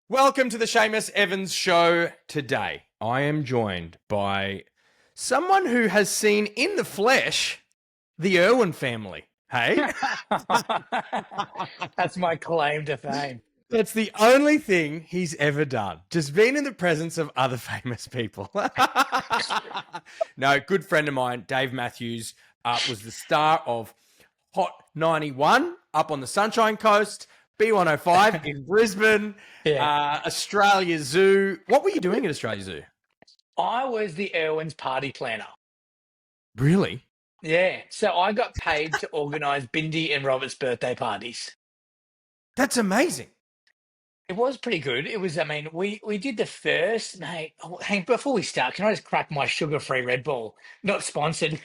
Welcome to the Seamus Evans Show. Today, I am joined by someone who has seen in the flesh the Irwin family. Hey? That's my claim to fame. That's the only thing he's ever done. Just been in the presence of other famous people. No, good friend of mine, Dave Matthews, was the star of Hot 91 up on the Sunshine Coast, B105 in Brisbane, Australia Zoo. What were you doing at Australia Zoo? I was the Irwins party planner. Really? Yeah. So I got paid to organise Bindi and Robert's birthday parties. That's amazing. It was pretty good. It was, we did the first, mate. Oh, hang, before we start, can I just crack my sugar-free Red Bull? Not sponsored.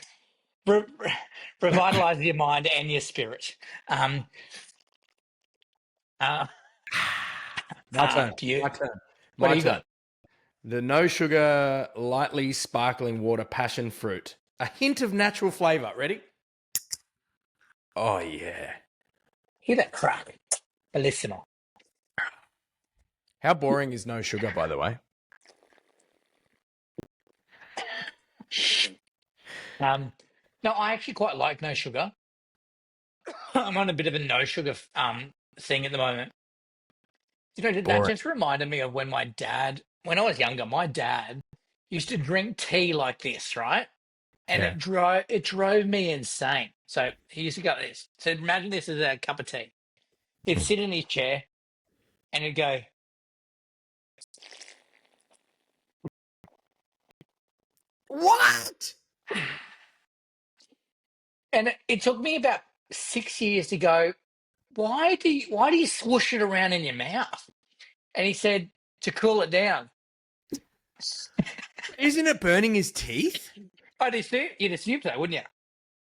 Revitalise your mind and your spirit. My turn. What do you got? The no sugar, lightly sparkling water passion fruit. A hint of natural flavour. Ready? Oh, yeah. Hear that crack? A listener. How boring is no sugar, by the way? No, I actually quite like no sugar. I'm on a bit of a no sugar thing at the moment. You know, that just reminded me of when when I was younger, my dad used to drink tea like this, right? And it drove me insane. So he used to go like this. So imagine this as a cup of tea. He'd sit in his chair and he'd go, What? and it took me about 6 years to go, why do you swoosh it around in your mouth? And he said, to cool it down. Isn't it burning his teeth? You'd assume so, wouldn't you?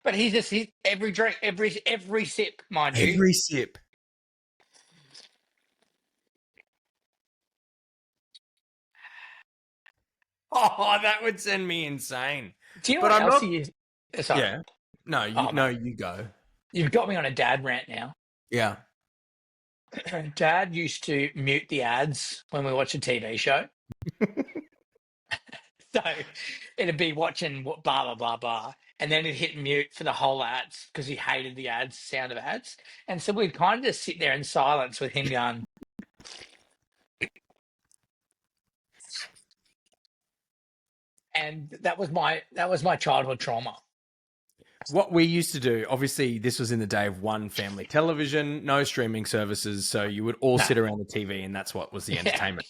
But he's every drink, every sip, mind you. Every sip. Oh, that would send me insane. Do you know what else he is? Sorry. Yeah. No, you go. You've got me on a dad rant now. Yeah. Dad used to mute the ads when we watch a TV show. So it'd be watching blah, blah, blah, blah. And then he'd hit mute for the whole ads because he hated the sound of ads. And so we'd kind of just sit there in silence with him going. And that was my childhood trauma. What we used to do, obviously, this was in the day of one family television, no streaming services, so you would all sit around the TV, and that's what was the entertainment.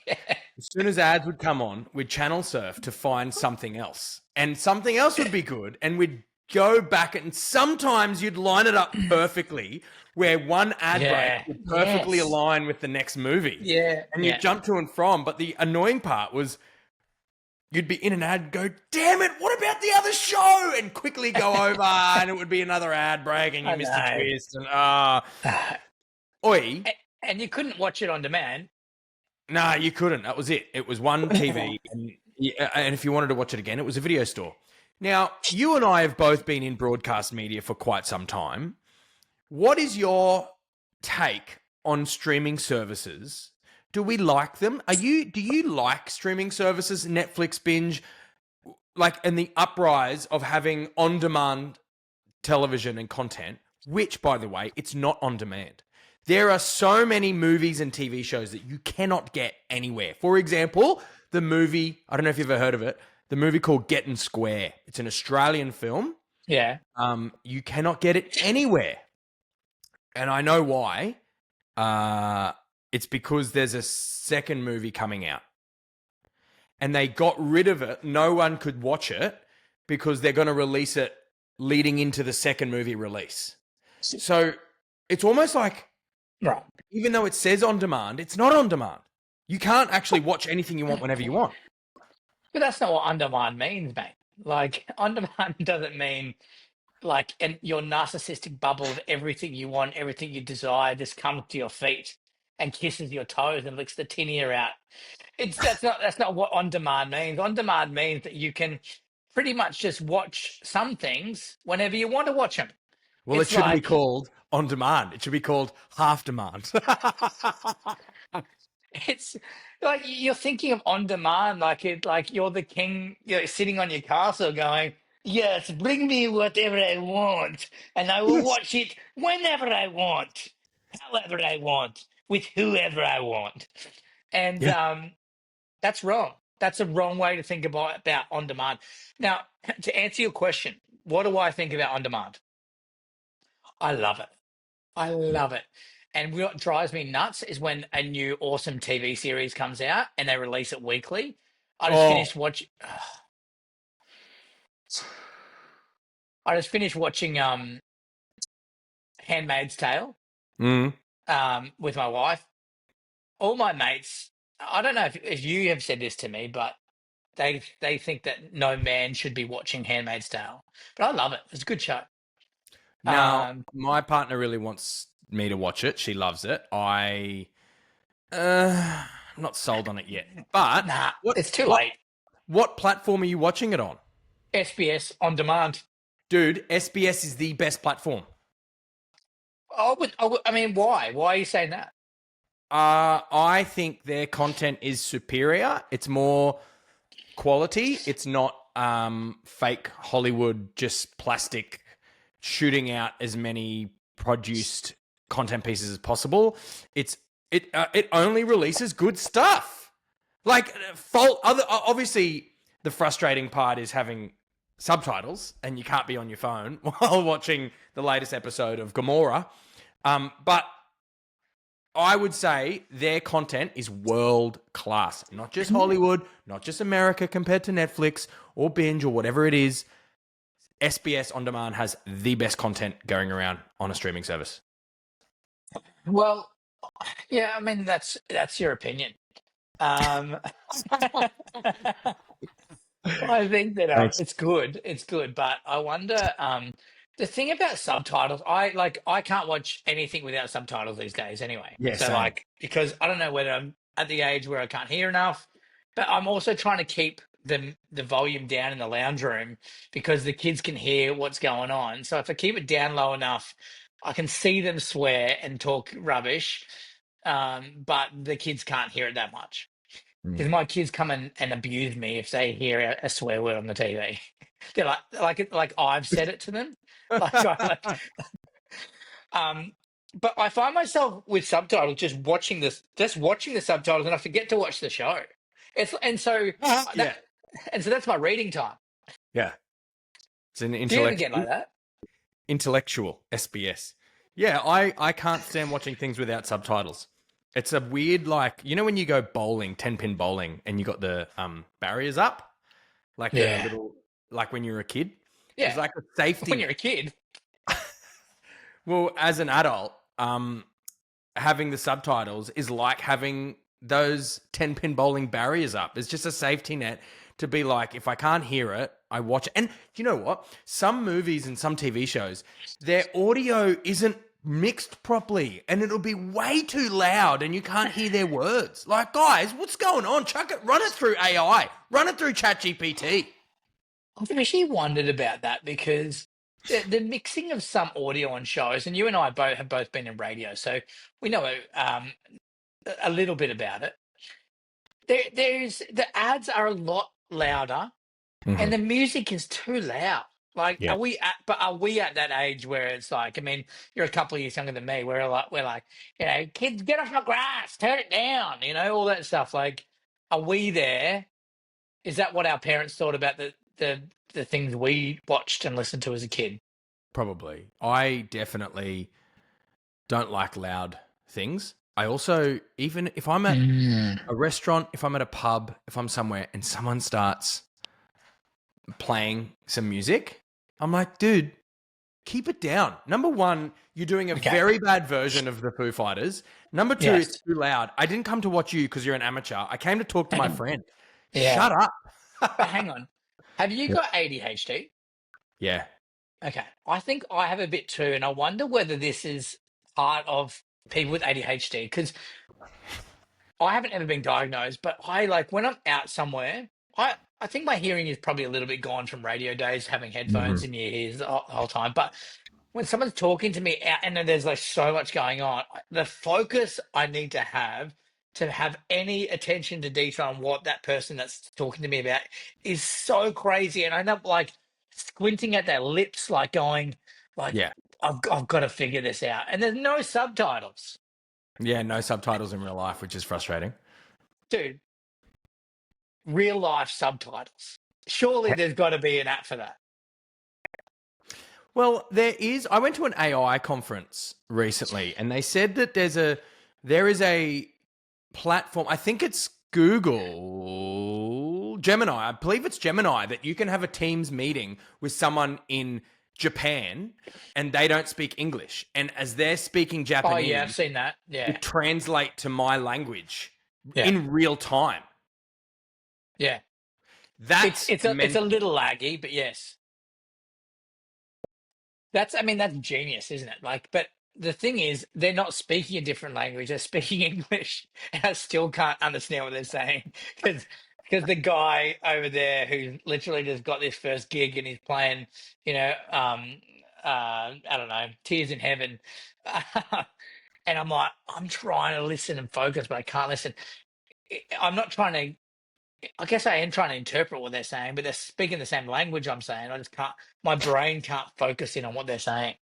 As soon as ads would come on, we'd channel surf to find something else, and something else would be good, and we'd go back, and sometimes you'd line it up perfectly, where one ad break would perfectly align with the next movie. Yeah, and you'd jump to and from, but the annoying part was you'd be in an ad and go, damn it, what about the other show? And quickly go over and it would be another ad break and you missed a twist. And And you couldn't watch it on demand. No, you couldn't. That was it. It was one TV. and if you wanted to watch it again, it was a video store. Now, you and I have both been in broadcast media for quite some time. What is your take on streaming services? Do we like them? Do you like streaming services, Netflix, Binge, and the uprise of having on-demand television and content, which, by the way, it's not on demand. There are so many movies and TV shows that you cannot get anywhere. For example, the movie, I don't know if you've ever heard of it, the movie called Getting Square. It's an Australian film. Yeah. You cannot get it anywhere. And I know why. It's because there's a second movie coming out. And they got rid of it. No one could watch it because they're going to release it leading into the second movie release. So it's almost like, even though it says on demand, it's not on demand. You can't actually watch anything you want whenever you want. But that's not what on demand means, mate. Like, on demand doesn't mean your narcissistic bubble of everything you want, everything you desire just comes to your feet and kisses your toes and licks the tin ear out. That's not what on demand means. On demand means that you can pretty much just watch some things whenever you want to watch them. Well, it shouldn't be called on demand. It should be called half demand. it's like you're thinking of on demand, like you're the king, you're sitting on your castle going, yes, bring me whatever I want, and I will Yes. watch it whenever I want, however I want, with whoever I want. And Yeah. that's wrong. That's a wrong way to think about on demand. Now, to answer your question, what do I think about on demand? I love it. I love it. And what drives me nuts is when a new awesome TV series comes out and they release it weekly. I just Oh. finished watch. I just finished watching Handmaid's Tale Mm. with my wife. All my mates. I don't know if you have said this to me, but they think that no man should be watching Handmaid's Tale. But I love it. It's a good show. Now, Um, my partner really wants me to watch it. She loves it. I'm not sold on it yet. But nah, what it's too what late. what platform are you watching it on? SBS on demand. Dude, SBS is the best platform. I mean, why? Why are you saying that? I think their content is superior. It's more quality. It's not fake Hollywood, just plastic shooting out as many produced content pieces as possible. It only releases good stuff. Like fault other obviously the frustrating part is having subtitles and you can't be on your phone while watching the latest episode of Gomorrah. But I would say their content is world class. Not just Hollywood, not just America compared to Netflix or Binge or whatever it is. SBS On Demand has the best content going around on a streaming service. Well, yeah, I mean that's your opinion. Um, I think that Thanks. it's good. It's good, but I wonder. The thing about subtitles, I can't watch anything without subtitles these days anyway. Yeah, So same. like because I don't know whether I'm at the age where I can't hear enough, but I'm also trying to keep the volume down in the lounge room because the kids can hear what's going on. So if I keep it down low enough, I can see them swear and talk rubbish, but the kids can't hear it that much. Mm. Because my kids come and abuse me if they hear a swear word on the TV. They're like I've said it to them. Like I like um but I find myself with subtitles just watching the subtitles and I forget to watch the show. It's and so Yeah. that and so that's my reading time. Yeah. It's an Do you ever get like that? intellectual SBS. Yeah, I can't stand watching things without subtitles. It's a weird, like, you know when you go bowling, 10-pin bowling, and you got the barriers up? Like a Yeah. little, like when you were a kid? It's Yeah. like a When safety you're a net. kid. Well, as an adult, having the subtitles is like having those 10-pin bowling barriers up. It's just a safety net to be like, if I can't hear it, I watch it. And you know what? Some movies and some TV shows, their audio isn't mixed properly and it'll be way too loud and you can't hear their words. Like, guys, what's going on? Chuck it, run it through AI, run it through ChatGPT. I've actually wondered about that because the mixing of some audio on shows, and you and I both have both been in radio, so we know a little bit about it. There's the ads are a lot louder, and the music is too loud. Like, Yeah, are we at that age where it's like, I mean, you're a couple of years younger than me. We're like, kids, get off my grass, turn it down, all that stuff. Like, are we there? Is that what our parents thought about the things we watched and listened to as a kid? probably. I definitely don't like loud things. I also, even if I'm at Mm. a restaurant, if I'm at a pub, if I'm somewhere and someone starts playing some music, I'm like, dude, keep it down. Number one, you're doing a Okay. very bad version of the Foo Fighters. Number two, it's Yes. too loud. I didn't come to watch you because you're an amateur. I came to talk to my friend. Yeah. Shut up. But hang on. Have you got ADHD? Yeah. Okay. I think I have a bit too, and I wonder whether this is part of people with ADHD because I haven't ever been diagnosed, but I like when I'm out somewhere, I think my hearing is probably a little bit gone from radio days, having headphones Mhm. in your ears the whole time. But when someone's talking to me out, and then there's like so much going on, the focus I need to have to have any attention to detail on what that person that's talking to me about is so crazy. And I end up like squinting at their lips, like going, like, Yeah. I've got to figure this out. And there's no subtitles. Yeah, no subtitles in real life, which is frustrating. Dude, real life subtitles. Surely there's got to be an app for that. Well, there is. I went to an AI conference recently, and they said that there is a platform. I think it's Google Gemini. I believe it's Gemini that you can have a Teams meeting with someone in Japan, and they don't speak English, and as they're speaking Japanese, Oh yeah, I've seen that. Yeah, it translate to my language yeah, in real time. yeah. That's It's a little laggy, but yes. That's genius, isn't it? Like, but the thing is, they're not speaking a different language; they're speaking English, and I still can't understand what they're saying because the guy over there who literally just got this first gig and he's playing, I don't know, Tears in Heaven, and I'm like, I'm trying to listen and focus, but I can't listen. I'm not trying to. I guess I am trying to interpret what they're saying, but they're speaking the same language I'm saying. I just can't. My brain can't focus in on what they're saying.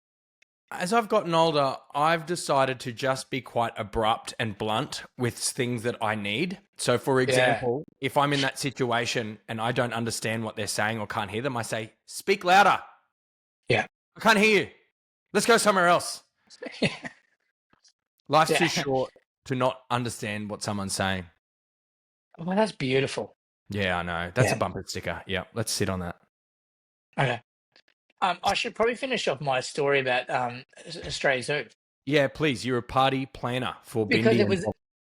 As I've gotten older, I've decided to just be quite abrupt and blunt with things that I need. So, for Yeah, example, if I'm in that situation and I don't understand what they're saying or can't hear them, I say, speak louder. yeah, I can't hear you. Let's go somewhere else. Life's too yeah. short to not understand what someone's saying. Well, that's beautiful. Yeah, I know. That's a Yeah. bumper sticker. Yeah, let's sit on that. Okay. I should probably finish off my story about Australia Zoo Yeah, please. You're a party planner for because Bindi it and was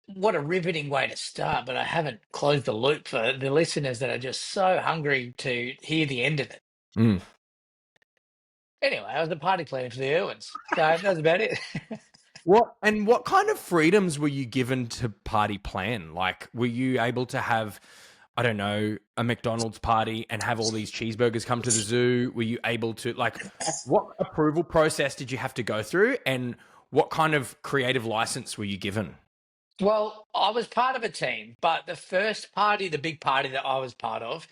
what a riveting way to start. But I haven't closed the loop for the listeners that are just so hungry to hear the end of it. Mm. Anyway, I was a party planner for the Irwins, so that's about it. What kind of freedoms were you given to party plan? Like, were you able to have, I don't know, a McDonald's party and have all these cheeseburgers come to the zoo? Were you able to, like, what approval process did you have to go through, and what kind of creative license were you given? Well, I was part of a team, but the first party, the big party that I was part of,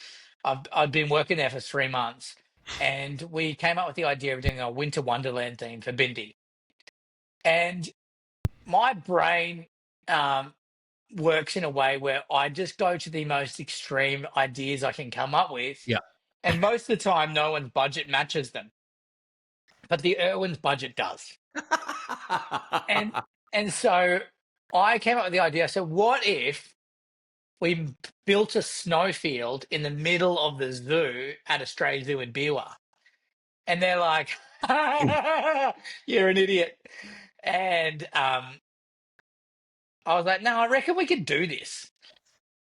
I'd been working there for 3 months, and we came up with the idea of doing a winter wonderland theme for Bindi. And my brain um, works in a way where I just go to the most extreme ideas I can come up with, Yeah. and most of the time, no one's budget matches them, but the Irwin's budget does. And and so I came up with the idea. So what if we built a snowfield in the middle of the zoo at Australia Zoo in Biwa? And they're like, "You're an idiot." And I was like, "No, I reckon we could do this."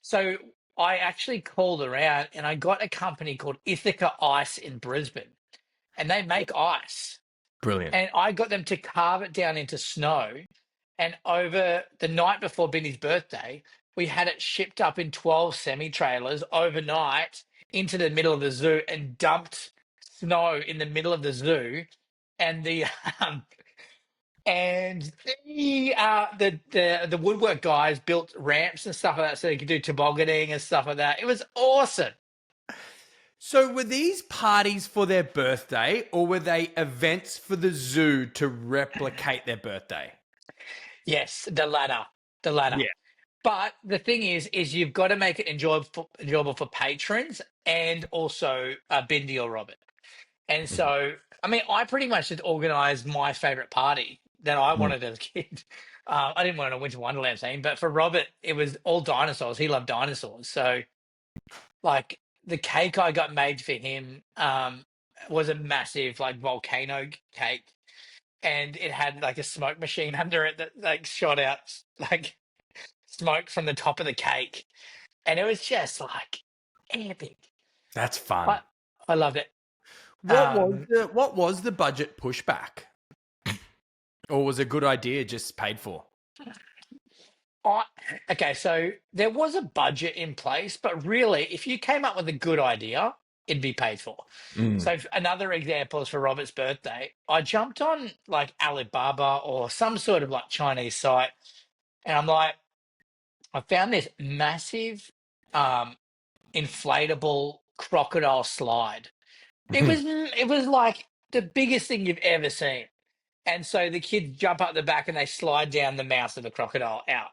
So I actually called around and I got a company called Ithaca Ice in Brisbane, and they make ice. Brilliant. And I got them to carve it down into snow. And over the night before Binny's birthday, we had it shipped up in 12 semi trailers overnight into the middle of the zoo and dumped snow in the middle of the zoo. And the um, and the woodwork guys built ramps and stuff like that so they could do tobogganing and stuff like that. It was awesome. So were these parties for their birthday, or were they events for the zoo to replicate their birthday? Yes, the ladder, the ladder. Yeah. But the thing is you've got to make it enjoyable for patrons and also Bindi or Robert. And Mhm. so, I mean, I pretty much just organized my favorite party that I Mm. wanted as a kid. I didn't want a Winter Wonderland theme, but for Robert, it was all dinosaurs. He loved dinosaurs. So, like, the cake I got made for him was a massive, like, volcano cake. And it had, like, a smoke machine under it that, like, shot out, like, smoke from the top of the cake. And it was just, like, epic. That's fun. I loved it. What was the budget pushback? Or was a good idea just paid for? Okay, so there was a budget in place, but really, if you came up with a good idea, it'd be paid for. Mm. So another example is for Robert's birthday. I jumped on like Alibaba or some sort of like Chinese site, and I'm like, I found this massive inflatable crocodile slide. It was like the biggest thing you've ever seen. And so the kids jump up the back and they slide down the mouth of the crocodile out.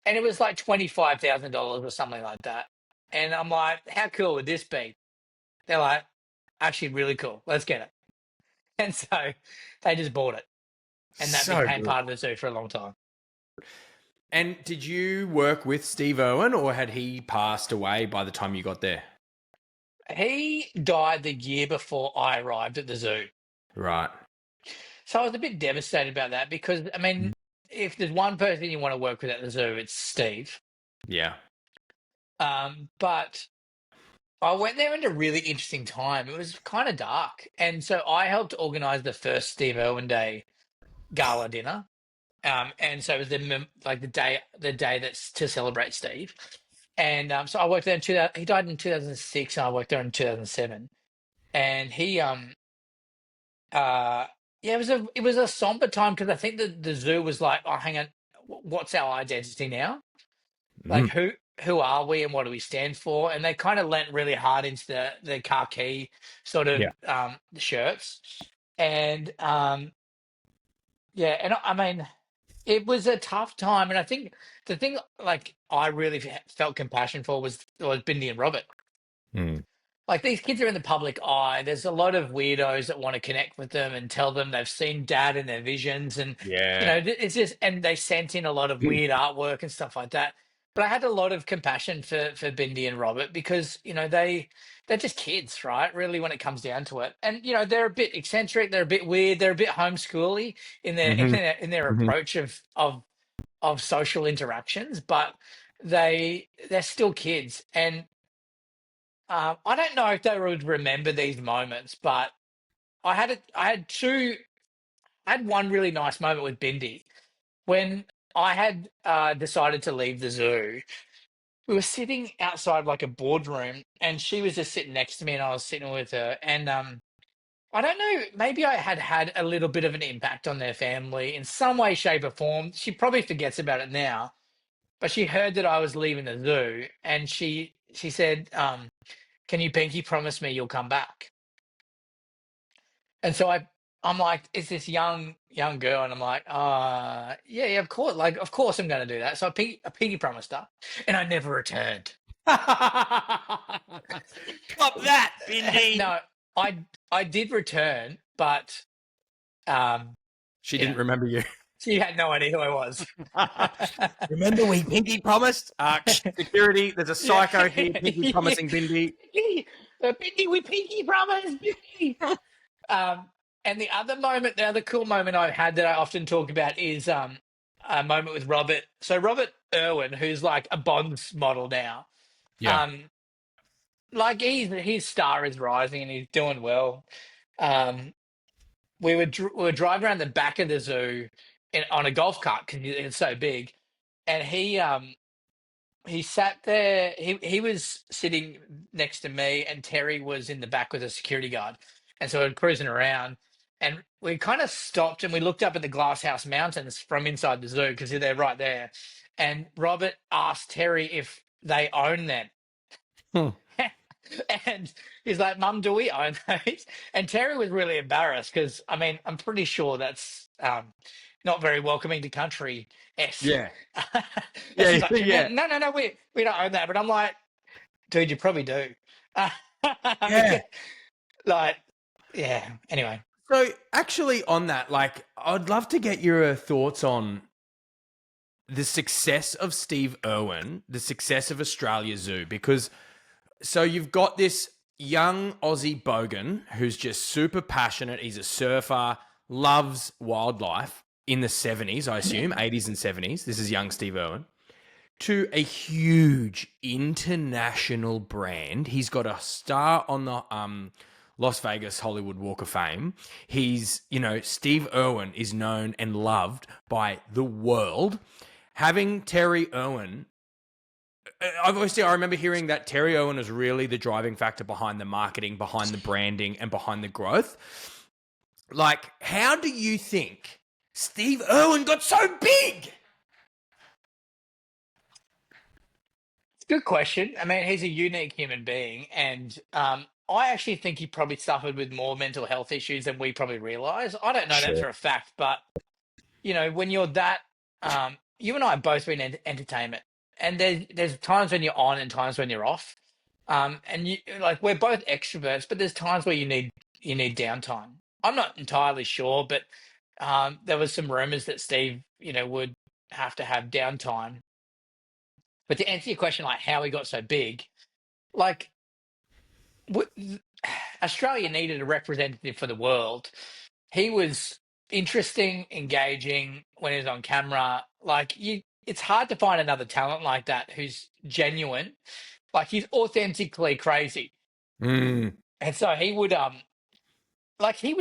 And it was like $25,000 or something like that. And I'm like, how cool would this be? They're like, actually, really cool. Let's get it. And so they just bought it. And that So became good. part of the zoo for a long time. And did you work with Steve Irwin, or had he passed away by the time you got there? He died the year before I arrived at the zoo. Right. So I was a bit devastated about that because, I mean, if there's one person you want to work with at the zoo, it's Steve. Yeah. But I went there at a really interesting time. It was kind of dark. And so I helped organize the first Steve Irwin Day gala dinner. And so it was the day that's to celebrate Steve. And so I worked there in 2000. He died in 2006, and I worked there in 2007. And he yeah, it was a somber time because I think the zoo was like, oh, hang on, what's our identity now? Like who are we and what do we stand for? And they kind of lent really hard into the khaki sort of Yeah. shirts. And yeah, and I mean it was a tough time. And I think the thing like I really felt compassion for was Bindi and Robert. Mm. Like these kids are in the public eye. There's a lot of weirdos that want to connect with them and tell them they've seen dad in their visions. And, Yeah. it's just, and they sent in a lot of weird artwork and stuff like that. But I had a lot of compassion for Bindi and Robert because, they're just kids, right? Really, when it comes down to it. And, they're a bit eccentric. They're a bit weird. They're a bit homeschooly in their, in Mhm. their, in their Mhm. approach of social interactions, but they're still kids. And, I don't know if they would remember these moments, but I had one really nice moment with Bindi when I had decided to leave the zoo. We were sitting outside like a boardroom, and she was just sitting next to me, and I was sitting with her. And I don't know, maybe I had a little bit of an impact on their family in some way, shape, or form. She probably forgets about it now, but she heard that I was leaving the zoo, and she said, "Can you pinky promise me you'll come back?" And so I'm like, it's this young girl, and I'm like, yeah, of course, like, of course I'm going to do that. So I pinky promised her, and I never returned. Cop that, Bindi. No, I did return, but She you didn't know, remember you. she had no idea who I was. Remember we pinky promised? Security, there's a psycho here pinky promising Bindi. Bindi, we pinky promised, Bindi. And the other cool moment I had that I often talk about is a moment with Robert. So Robert Irwin, who's like a Bonds model now, Yeah. um, like his star is rising and he's doing well. Um, we were driving around the back of the zoo on a golf cart because it's so big, and he sat there. He was sitting next to me, and Terry was in the back with a security guard, and so we were cruising around, and we kind of stopped and we looked up at the Glasshouse Mountains from inside the zoo because they're right there, and Robert asked Terry if they own them. Hmm. And he's like, "Mum, do we own those?" And Terry was really embarrassed because, I mean, I'm pretty sure that's not very welcoming to country. S. Yeah. And Yeah. she's like, Yeah. no, we don't own that. But I'm like, dude, you probably do. Yeah. Like, yeah. Anyway, So actually on that, like, I'd love to get your thoughts on the success of Steve Irwin, the success of Australia Zoo, because so you've got this young Aussie bogan who's just super passionate. He's a surfer, loves wildlife in the 70s, I assume, 80s and 70s. This is young Steve Irwin. To a huge international brand. He's got a star on the Las Vegas Hollywood Walk of Fame. He's, Steve Irwin is known and loved by the world. Having Terry Irwin, obviously, I remember hearing that Terry Irwin was really the driving factor behind the marketing, behind the branding, and behind the growth. Like, how do you think Steve Irwin got so big? Good question. I mean, he's a unique human being, and I actually think he probably suffered with more mental health issues than we probably realize. I don't know that Sure. for a fact, but when you're that, you and I have both been in entertainment, and there's times when you're on and times when you're off. And like we're both extroverts, but there's times where you need downtime. I'm not entirely sure, but there was some rumors that Steve, would have to have downtime. But to answer your question, like how he got so big, like w- Australia needed a representative for the world. He was interesting, engaging when he was on camera. It's hard to find another talent like that who's genuine. Like he's authentically crazy, Mm, and so he would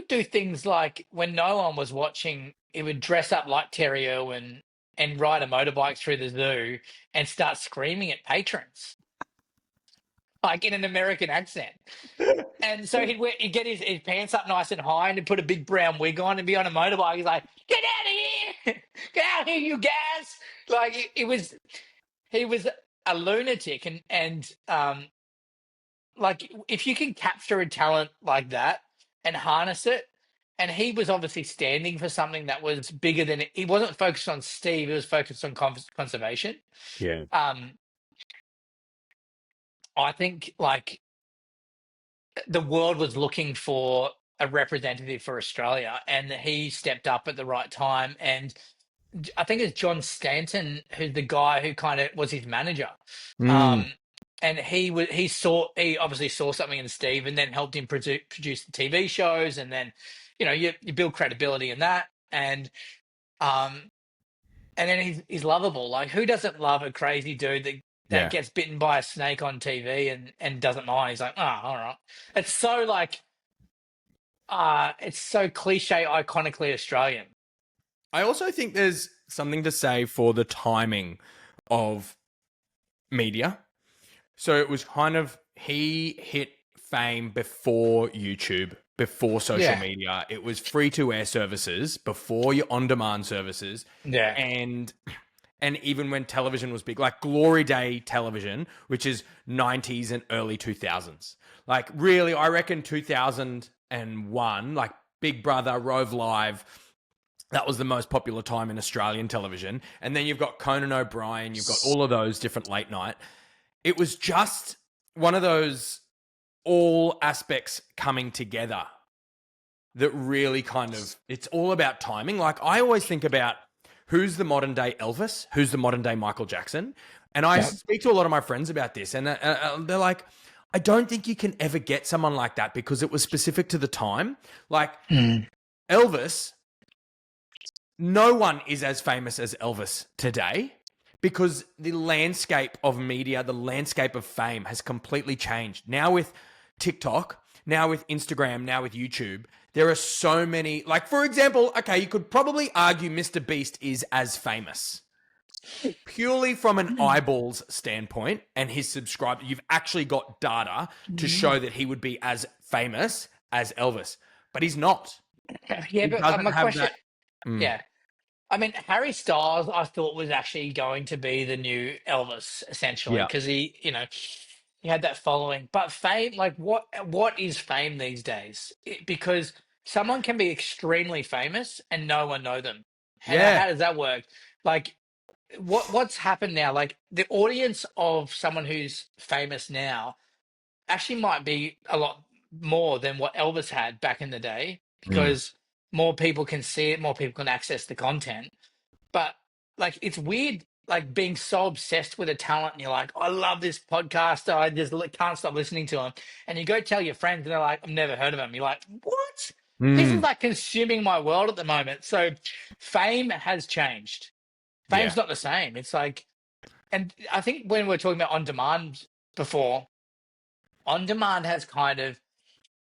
do things like when no one was watching, he would dress up like Terry Irwin and ride a motorbike through the zoo and start screaming at patrons, like in an American accent. And so he'd get his pants up nice and high and he'd put a big brown wig on and be on a motorbike. He's like, "Get out of here! Get out of here, you guys!" Like he was a lunatic, and like if you can capture a talent like that and harness it, and he was obviously standing for something that was bigger than he wasn't focused on Steve. He was focused on conservation. yeah. Um, I think like the world was looking for a representative for Australia, and he stepped up at the right time. And I think it's John Stanton, who's the guy who kind of was his manager. Mm, Um, and he obviously saw something in Steve, and then helped him produce the TV shows, and then you build credibility in that, um, and then he's lovable. Like who doesn't love a crazy dude that yeah. gets bitten by a snake on TV and doesn't mind? He's like, oh, all right. It's so like it's so cliche, iconically Australian. I also think there's something to say for the timing of media. So it was kind of, he hit fame before YouTube, before social Yeah, media. It was free to air services before your on demand services. yeah. And even when television was big, like Glory Day television, which is 90s and early 2000s. Like really, I reckon 2001, like Big Brother, Rove Live, that was the most popular time in Australian television. And then you've got Conan O'Brien, you've got all of those different late night. It was just one of those all aspects coming together that really kind of, it's all about timing. Like I always think about who's the modern day Elvis, who's the modern day Michael Jackson. And I Yeah. speak to a lot of my friends about this, and they're like, I don't think you can ever get someone like that because it was specific to the time. Like Mm. Elvis, no one is as famous as Elvis today because the landscape of media, the landscape of fame has completely changed. Now with TikTok, now with Instagram, now with YouTube, there are so many. Like, for example, okay, you could probably argue Mr. Beast is as famous purely from an eyeballs standpoint and his subscriber. You've actually got data to show that he would be as famous as Elvis, but he's not. Yeah, He but doesn't my have question, that. Mm, yeah. I mean, Harry Styles, I thought was actually going to be the new Elvis, essentially, yeah. because he had that following. But fame, like, what is fame these days? Because someone can be extremely famous and no one know them. Yeah. How does that work? Like, what's happened now? Like, the audience of someone who's famous now actually might be a lot more than what Elvis had back in the day, Mm. because more people can see it, more people can access the content. But like it's weird, like being so obsessed with a talent, and you're like, I love this podcaster, I just can't stop listening to him. And you go tell your friends, and they're like, I've never heard of him. You're like, what? This is Mm. like consuming my world at the moment. So fame has changed. Yeah. Fame's not the same. It's like, and I think when we're talking about on demand before, on demand has kind of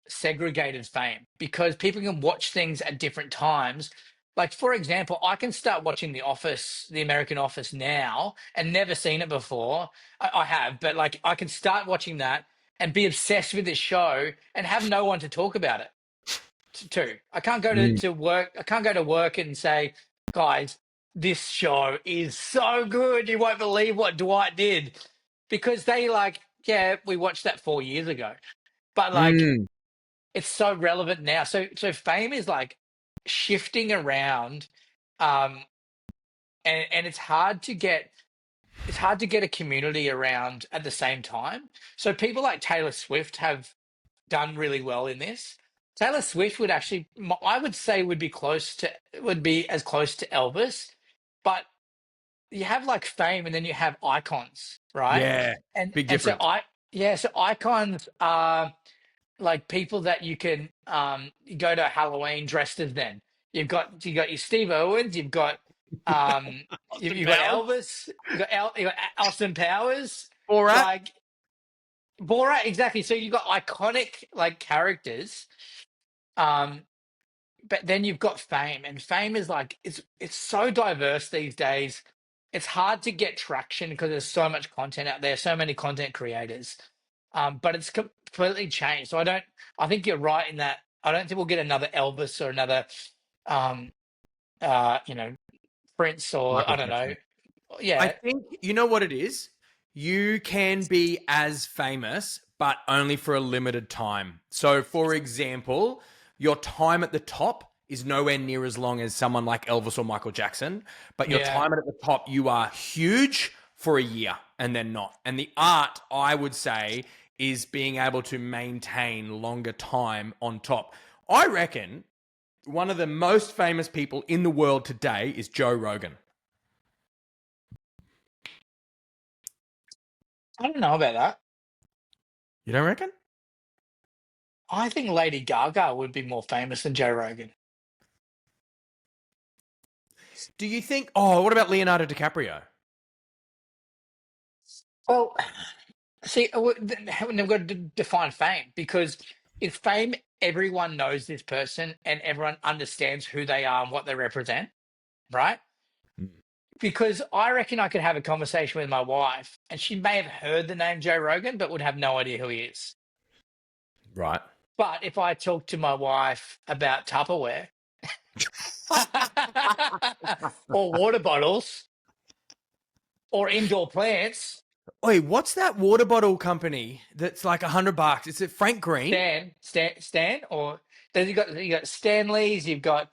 segregated fame because people can watch things at different times. Like, for example, I can start watching The Office, the American Office now, and never seen it before. I have, but like, I can start watching that and be obsessed with this show and have no one to talk about it to. I can't go Mm. to work. I can't go to work and say, guys, this show is so good. You won't believe what Dwight did. because they like, yeah, we watched that 4 years ago, but like Mm. it's so relevant now. So fame is like shifting around, um, and it's hard to get a community around at the same time. So people like Taylor Swift have done really well in this. Taylor Swift would actually, I would say, would be as close to Elvis, but you have like fame and then you have icons, right? Yeah, And big and so difference. so icons are like people that you can you go to Halloween dressed as them. You got your Steve Irwins, um Austin you've got Powers, Elvis, you got Austin Powers, Borat. like Borat, exactly. So you've got iconic like characters, um, but then you've got fame, and fame is like it's so diverse these days. It's hard to get traction because there's so much content out there, so many content creators. But it's completely changed. So I think you're right in that. I don't think we'll get another Elvis or another, um, you know, Prince or Michael I don't know. Jackson. I Yeah, think you know what it is. You can be as famous, but only for a limited time. So, for example, your time at the top is nowhere near as long as someone like Elvis or Michael Jackson. But your yeah. time at the top, you are huge for a year and then not. And the art, I would say, is being able to maintain longer time on top. I reckon one of the most famous people in the world today is Joe Rogan. I don't know about that. You don't reckon? I think Lady Gaga would be more famous than Joe Rogan. Do you think? Oh, what about Leonardo DiCaprio? Well, see, we've got to define fame because in fame, everyone knows this person and everyone understands who they are and what they represent, right? Because I reckon I could have a conversation with my wife and she may have heard the name Joe Rogan, but would have no idea who he is. Right. But if I talk to my wife about Tupperware or water bottles or indoor plants, Wait, what's that water bottle company that's like $100? Is it Frank Green? Stan, or then you got Stanleys, you've got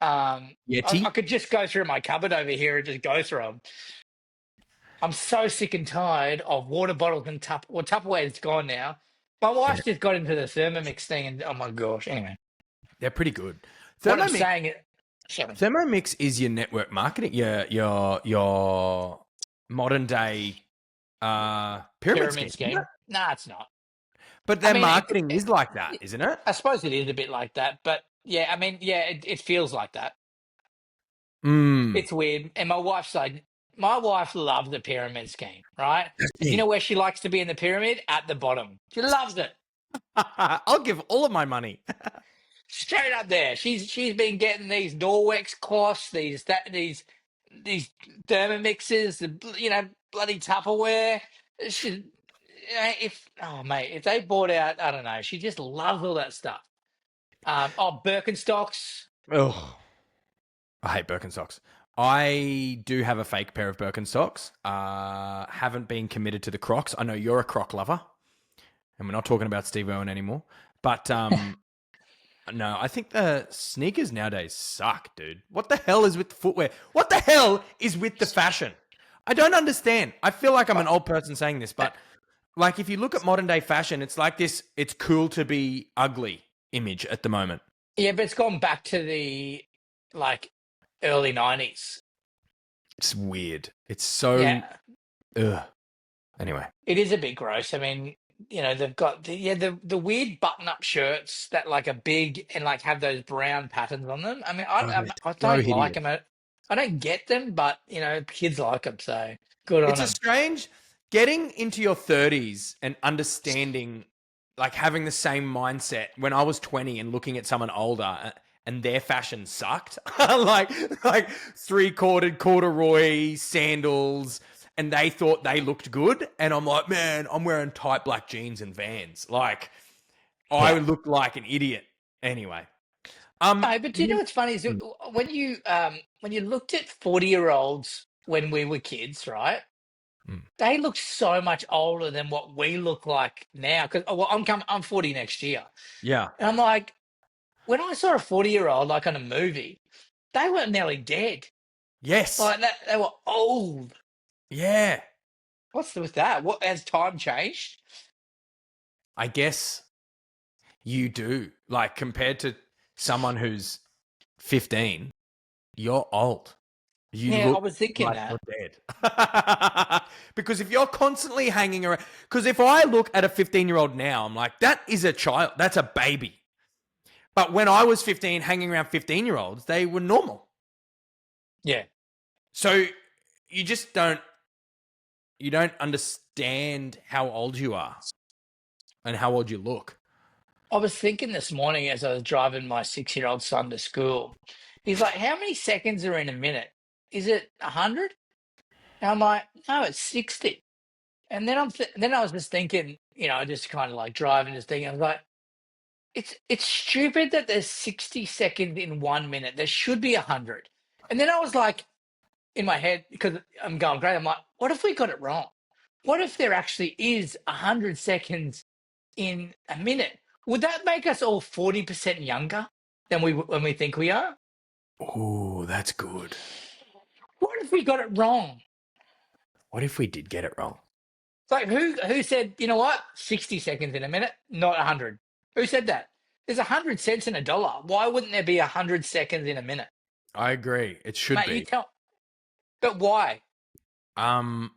I Yeti. could just go through my cupboard over here and just go through them. I'm so sick and tired of water bottles and Tupperware's gone now. My Yeah, wife just got into the Thermomix thing, and oh my gosh! Anyway, they're pretty good. what I'm Thermomix. saying is, sorry, Thermomix is your network marketing. Your modern day pyramid scheme. pyramid Isn't it? scheme. Nah, it's not. But I their mean, marketing is like that, isn't it? I suppose it is a bit like that, but yeah, I mean, yeah, it feels like that. Mm. It's weird. And my wife loves the pyramid scheme, right? And do you know where she likes to be in the pyramid? At the bottom. She loves it. I'll give all of my money. Straight up there. She's been getting these Norwex cloths, these Thermomixes, bloody Tupperware. She, if oh mate, if they bought out, I don't know. She just loves all that stuff. Birkenstocks. Oh, I hate Birkenstocks. I do have a fake pair of Birkenstocks. Haven't been committed to the Crocs. I know you're a Croc lover, and we're not talking about Steve Irwin anymore. But no, I think the sneakers nowadays suck, dude. What the hell is with the footwear? What the hell is with the fashion? I don't understand. I feel like I'm an old person saying this, but like if you look at modern day fashion, it's like this, it's cool to be ugly image at the moment. Yeah, but it's gone back to the like early 90s. It's weird. It's so Yeah. ugh. Anyway. It is a bit gross. I mean, they've got the weird button-up shirts that like are big and like have those brown patterns on them. I mean, Oh, I so don't like hideous. them. I don't get them, but kids like them, so good on It's a them. strange getting into your 30s and understanding, like having the same mindset when I was 20 and looking at someone older and their fashion sucked. like three-quartered corduroy sandals and they thought they looked good. And I'm like, man, I'm wearing tight black jeans and Vans. Like I Yeah. look like an idiot. Anyway. No, but do you know what's funny is that when you looked at 40-year-olds when we were kids, right? Mm. They look so much older than what we look like now. Because I'm 40 next year, Yeah. and I'm like, when I saw a 40-year-old like on a movie, they were nearly dead. Yes. Like they were old. Yeah. What's with that? What has time changed? I guess you do. Like compared to someone who's 15, you're old. You Yeah, I look was thinking like that. you're dead. Because if you're constantly hanging around, because if I look at a 15-year-old now, I'm like, that is a child. That's a baby. But when I was 15, hanging around 15-year-olds, they were normal. Yeah. So you just don't understand how old you are and how old you look. I was thinking this morning as I was driving my 6-year-old son to school. He's like, "How many seconds are in a minute? Is it 100?" And I'm like, "No, it's 60." And then I was just thinking, just kind of like driving, just thinking, I was like, it's stupid that there's 60 seconds in 1 minute. There should be 100. And then I was like, in my head, because I'm going great, I'm like, what if we got it wrong? What if there actually is 100 seconds in a minute? Would that make us all 40% younger than when we think we are? Oh, that's good. What if we got it wrong? What if we did get it wrong? Like who said, you know what, 60 seconds in a minute, not 100? Who said that? There's 100 cents in a dollar. Why wouldn't there be 100 seconds in a minute? I agree. It should Mate, you be. tell. But why? Um,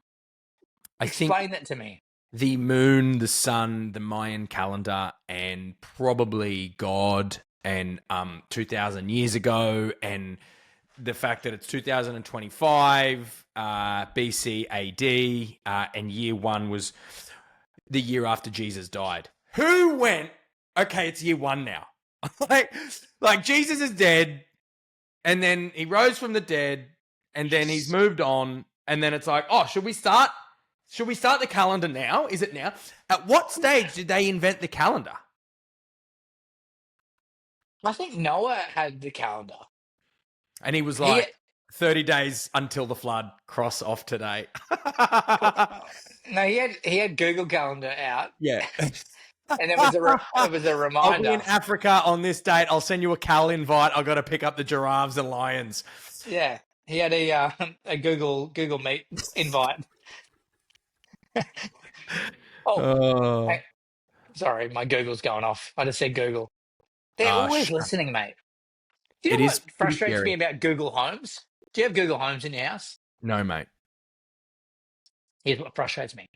I think Explain that to me. the moon, the sun, the Mayan calendar, and probably God and 2000 years ago, and the fact that it's 2025 BC AD, and year one was the year after Jesus died. Who went, okay, it's year one now. like Jesus is dead, and then he rose from the dead, and then he's moved on, and then it's like, oh, should we start? Should we start the calendar now? Is it now? At what stage did they invent the calendar? I think Noah had the calendar. And he was He like, 30 days until the flood, cross off today. no, he had Google Calendar out, Yeah. and it was a I'll be in reminder. Africa on this date. I'll send you a Cal invite. I've got to pick up the giraffes and lions. Yeah, he had a Google Meet invite. Oh, Oh, hey, sorry, my Google's going off. I just said Google. They're always shut. listening, mate. Do you It know is what pretty frustrates me scary. about Google Homes? Do you have Google Homes in your house? No, mate. Here's what frustrates me.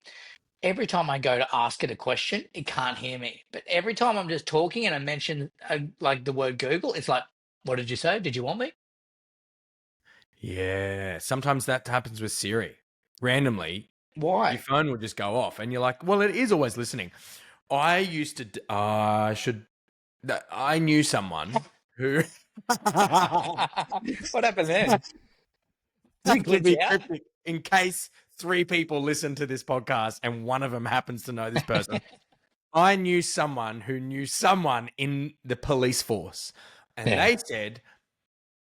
Every time I go to ask it a question, it can't hear me. But every time I'm just talking and I mention like the word Google, it's like, "What did you say? Did you want me?" Yeah. Sometimes that happens with Siri. Randomly, your Why? phone will just go off, and you're like, well, it is always listening. I used to, I knew someone who. What happened then? Did That it would glitch be out? cryptic in case three people listen to this podcast and one of them happens to know this person. I knew someone who knew someone in the police force, and Yeah. they said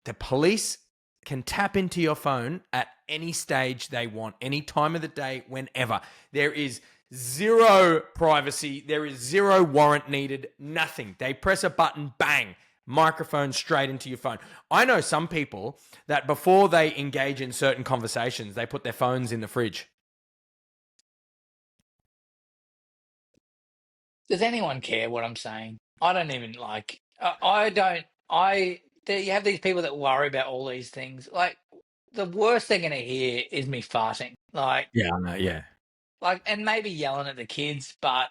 the police can tap into your phone at any stage they want, any time of the day, whenever. There is zero privacy. There is zero warrant needed, nothing. They press a button, bang, microphone straight into your phone. I know some people that before they engage in certain conversations, they put their phones in the fridge. Does anyone care what I'm saying? I don't even like. I don't. You have these people that worry about all these things. Like the worst they're gonna hear is me farting. Yeah, I know, yeah. And maybe yelling at the kids, but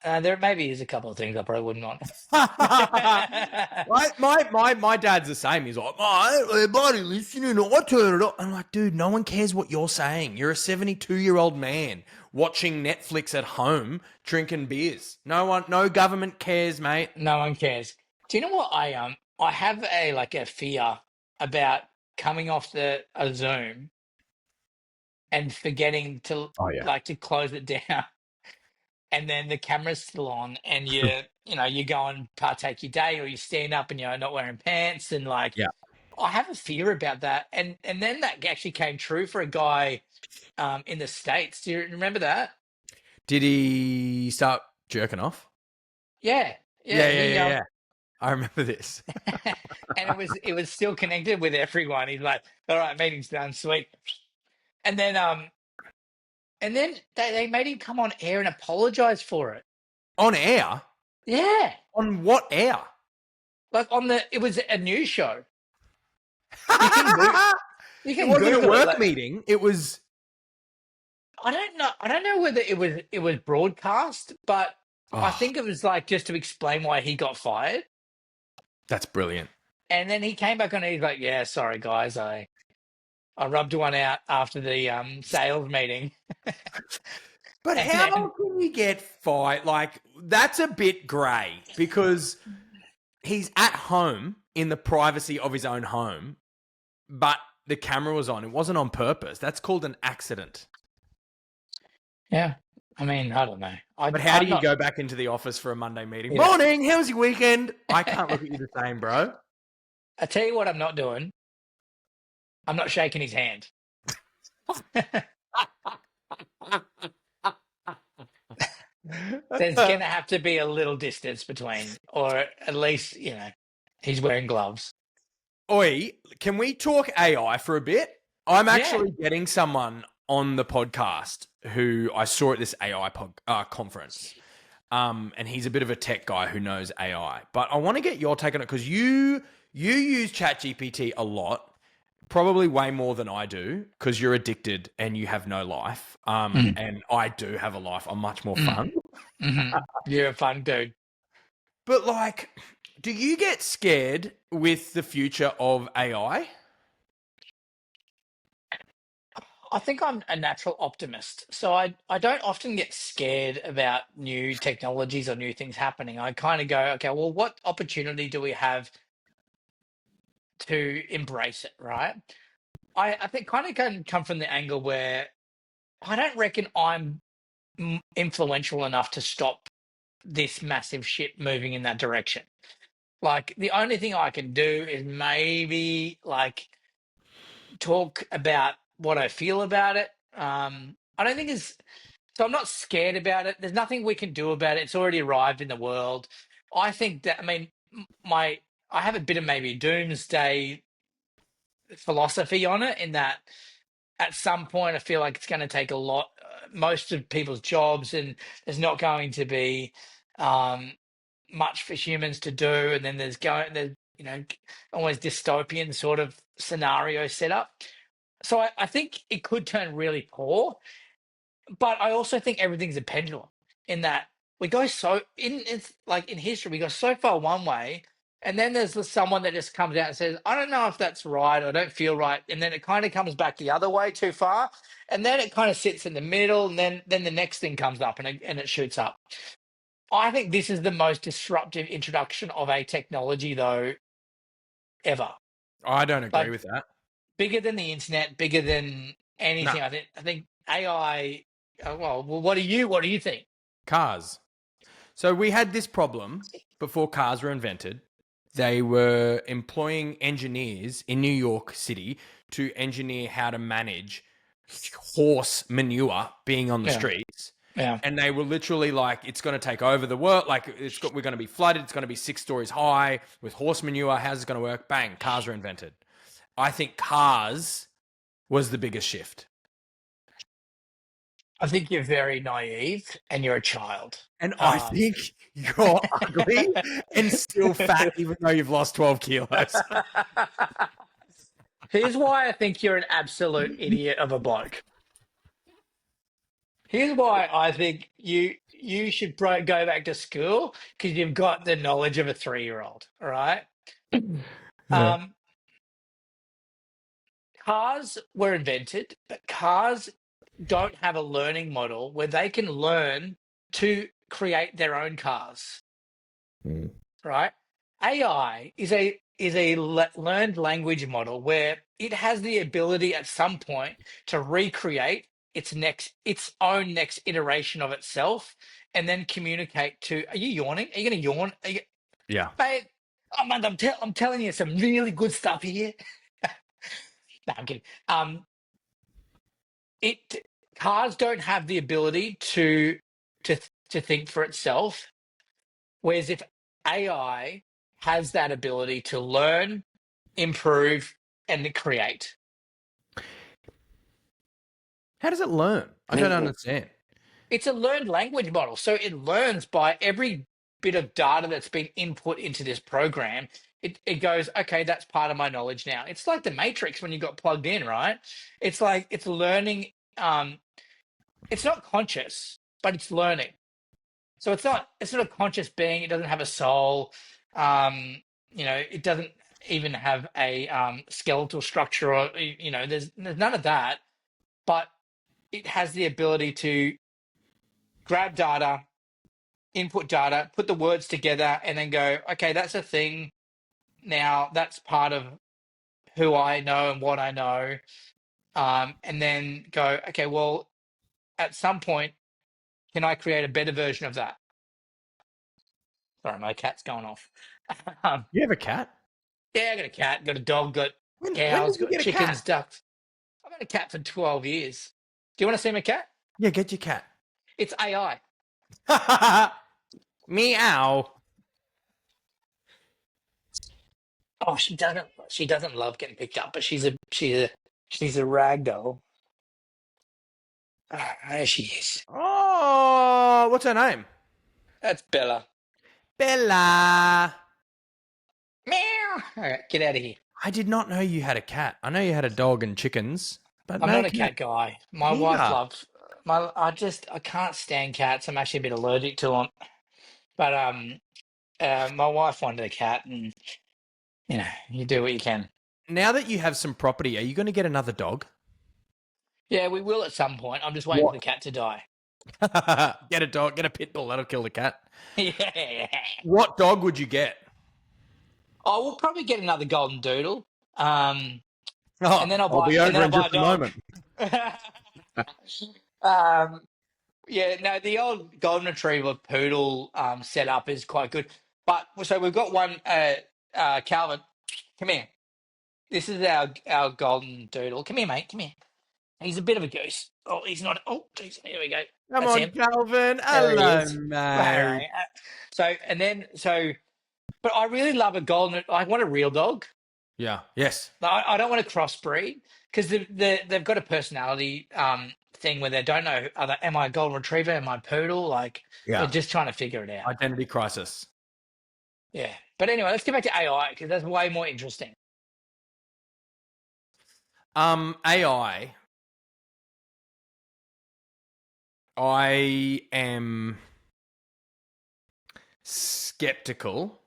there maybe is a couple of things I probably wouldn't want. My dad's the same. He's like, everybody listening, I turn it on. I'm like, dude, no one cares what you're saying. You're a 72-year-old man watching Netflix at home, drinking beers. No government cares, mate. No one cares. Do you know what I have a fear about coming off a Zoom and forgetting to Oh yeah. to close it down, and then the camera's still on, and you go and partake your day, or you stand up and you're not wearing pants, and Yeah. I have a fear about that, and then that actually came true for a guy in the States. Do you remember that? Did he start jerking off? Yeah, Yeah, yeah. yeah, He yeah, yeah. I remember this. and it was still connected with everyone. He's like, "All right, meeting's done, sweet." And then they made him come on air and apologize for it. On air? Yeah, On what air? like it was a news show. You can you It can wasn't a Google it. work Like, meeting. It was. I don't know. I don't know whether it was broadcast, but I Oh, think it was like just to explain why he got fired. that's brilliant. And then he came back on and he's like, "Yeah, sorry guys, I rubbed one out after the sales meeting." But And how then can you get fired? Like, that's a bit grey because he's at home in the privacy of his own home, but the camera was on. It wasn't on purpose. That's called an accident. yeah, I mean, I don't know. But how do I'm you not. go back into the office for a Monday meeting? Yeah. Morning, how's your weekend? I can't look at you the same, bro. I tell you what, I'm not doing. I'm not shaking his hand. There's gonna have to be a little distance between, or at least he's wearing gloves. Oi, can we talk AI for a bit? I'm Yeah. actually getting someone on the podcast who I saw at this conference. And he's a bit of a tech guy who knows AI. But I want to get your take on it because you use ChatGPT a lot, probably way more than I do because you're addicted and you have no life. Mm, And I do have a life. I'm much more mm, fun. You're a fun dude. But like, do you get scared with the future of AI? I think I'm a natural optimist, so I don't often get scared about new technologies or new things happening. I kind of go, okay, well, what opportunity do we have to embrace it, right? I think kind of can come from the angle where I don't reckon I'm influential enough to stop this massive ship moving in that direction. Like the only thing I can do is maybe like talk about what I feel about it. I don't think it's so I'm not scared about it. There's nothing we can do about it. It's already arrived in the world. I think that I mean my I have a bit of maybe doomsday philosophy on it in that at some point I feel like it's going to take a lot most of people's jobs and there's not going to be um much for humans to do, and then there's always dystopian sort of scenario set up. So I think it could turn really poor, but I also think everything's a pendulum in that we go so in it's like in history we go so far one way, and then there's someone that just comes out and says, I don't know if that's right, I don't feel right, and then it kind of comes back the other way too far, and then it kind of sits in the middle, and then the next thing comes up and it shoots up. I think this is the most disruptive introduction of a technology, though, ever. I don't agree Like with that. bigger than the internet, bigger than No, anything. I think AI. Well, what do you think? cars. So we had this problem before cars were invented. They were employing engineers in New York City to engineer how to manage horse manure being on the Yeah, streets. yeah. And they were literally like, it's going to take over the world. Like, we're going to be flooded. It's going to be 6 stories high with horse manure. How's it going to work? Bang, cars are invented. I think cars was the biggest shift. I think you're very naive and you're a child. And I Um, think you're ugly and still fat, even though you've lost 12 kilos. Here's why I think you're an absolute idiot of a bloke. Here's why I think you should go back to school because you've got the knowledge of a 3-year-old. All right. Yeah. Um, Cars were invented, but cars don't have a learning model where they can learn to create their own cars, Mm. right? AI is a learned language model where it has the ability at some point to recreate its own next iteration of itself and then communicate to. Are you yawning? Are you going to yawn? Yeah. Mate, Oh, man, I'm telling you some really good stuff here. No, I'm kidding. It cars don't have the ability to to think for itself, whereas if AI has that ability to learn, improve, and create. How does it learn? I don't understand. It's a learned language model. So it learns by every bit of data that's been input into this program. It goes, okay, that's part of my knowledge now. It's like the Matrix when you got plugged in, right? It's like it's learning. It's not conscious, but it's learning. So it's not a conscious being. It doesn't have a soul. It doesn't even have a skeletal structure, or there's none of that. But it has the ability to grab data, input data, put the words together, and then go, okay, that's a thing. Now that's part of who I know and what I know. And then go, okay, well, at some point, can I create a better version of that? Sorry, my cat's going off. um, You have a cat? yeah, I got a cat, got a dog, got When cows, did you got get a chickens, cat? ducks. I've had a cat for 12 years. Do you want to see my cat? Yeah, get your cat. It's AI. Meow. Oh, she doesn't love getting picked up, but she's a rag doll. Ah, there she is. Oh, what's her name? That's Bella. Bella. Meow. All right, get out of here. I did not know you had a cat. I know you had a dog and chickens, but I'm no not a cat. cat guy. My wife Yeah. loves my. I can't stand cats. I'm actually a bit allergic to them. But my wife wanted a cat, and you do what you can. Now that you have some property, are you going to get another dog? Yeah, we will at some point. I'm just waiting for What? the cat to die. Get a dog, get a pit bull. That'll kill the cat. Yeah. What dog would you get? Oh, we'll probably get another golden doodle. Oh, And then I'll I'll buy be and then over I'll in buy just a a dog. moment. um, yeah, no, the old golden retriever poodle setup is quite good. But so we've got one. Calvin, come here. This is our golden doodle. Come here, mate. Come here. He's a bit of a goose. Oh, he's not. Oh, geez. Here we go. Come That's on, him. Calvin. There he Hello, is. All mate. right. But I really love a golden. I want a real dog. Yeah. Yes. I don't want to crossbreed because they've got a personality thing where they don't know, am I a golden retriever? Am I a poodle? Like they're Yeah. just trying to figure it out. Identity crisis. Yeah. But anyway, let's get back to AI because that's way more interesting. AI. I am skeptical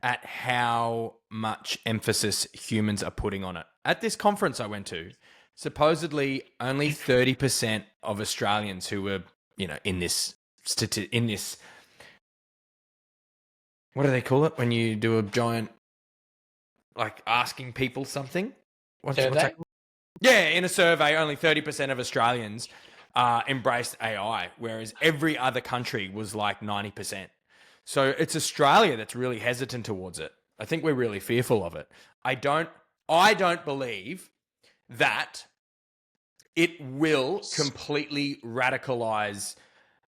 at how much emphasis humans are putting on it. At this conference I went to, supposedly only 30% of Australians who were, in this what do they call it when you do a giant, like, asking people something? What's that Survey? called? Yeah, in a survey, only 30% of Australians embraced AI, whereas every other country was like 90%. So it's Australia that's really hesitant towards it. I think we're really fearful of it. I don't believe that it will completely radicalize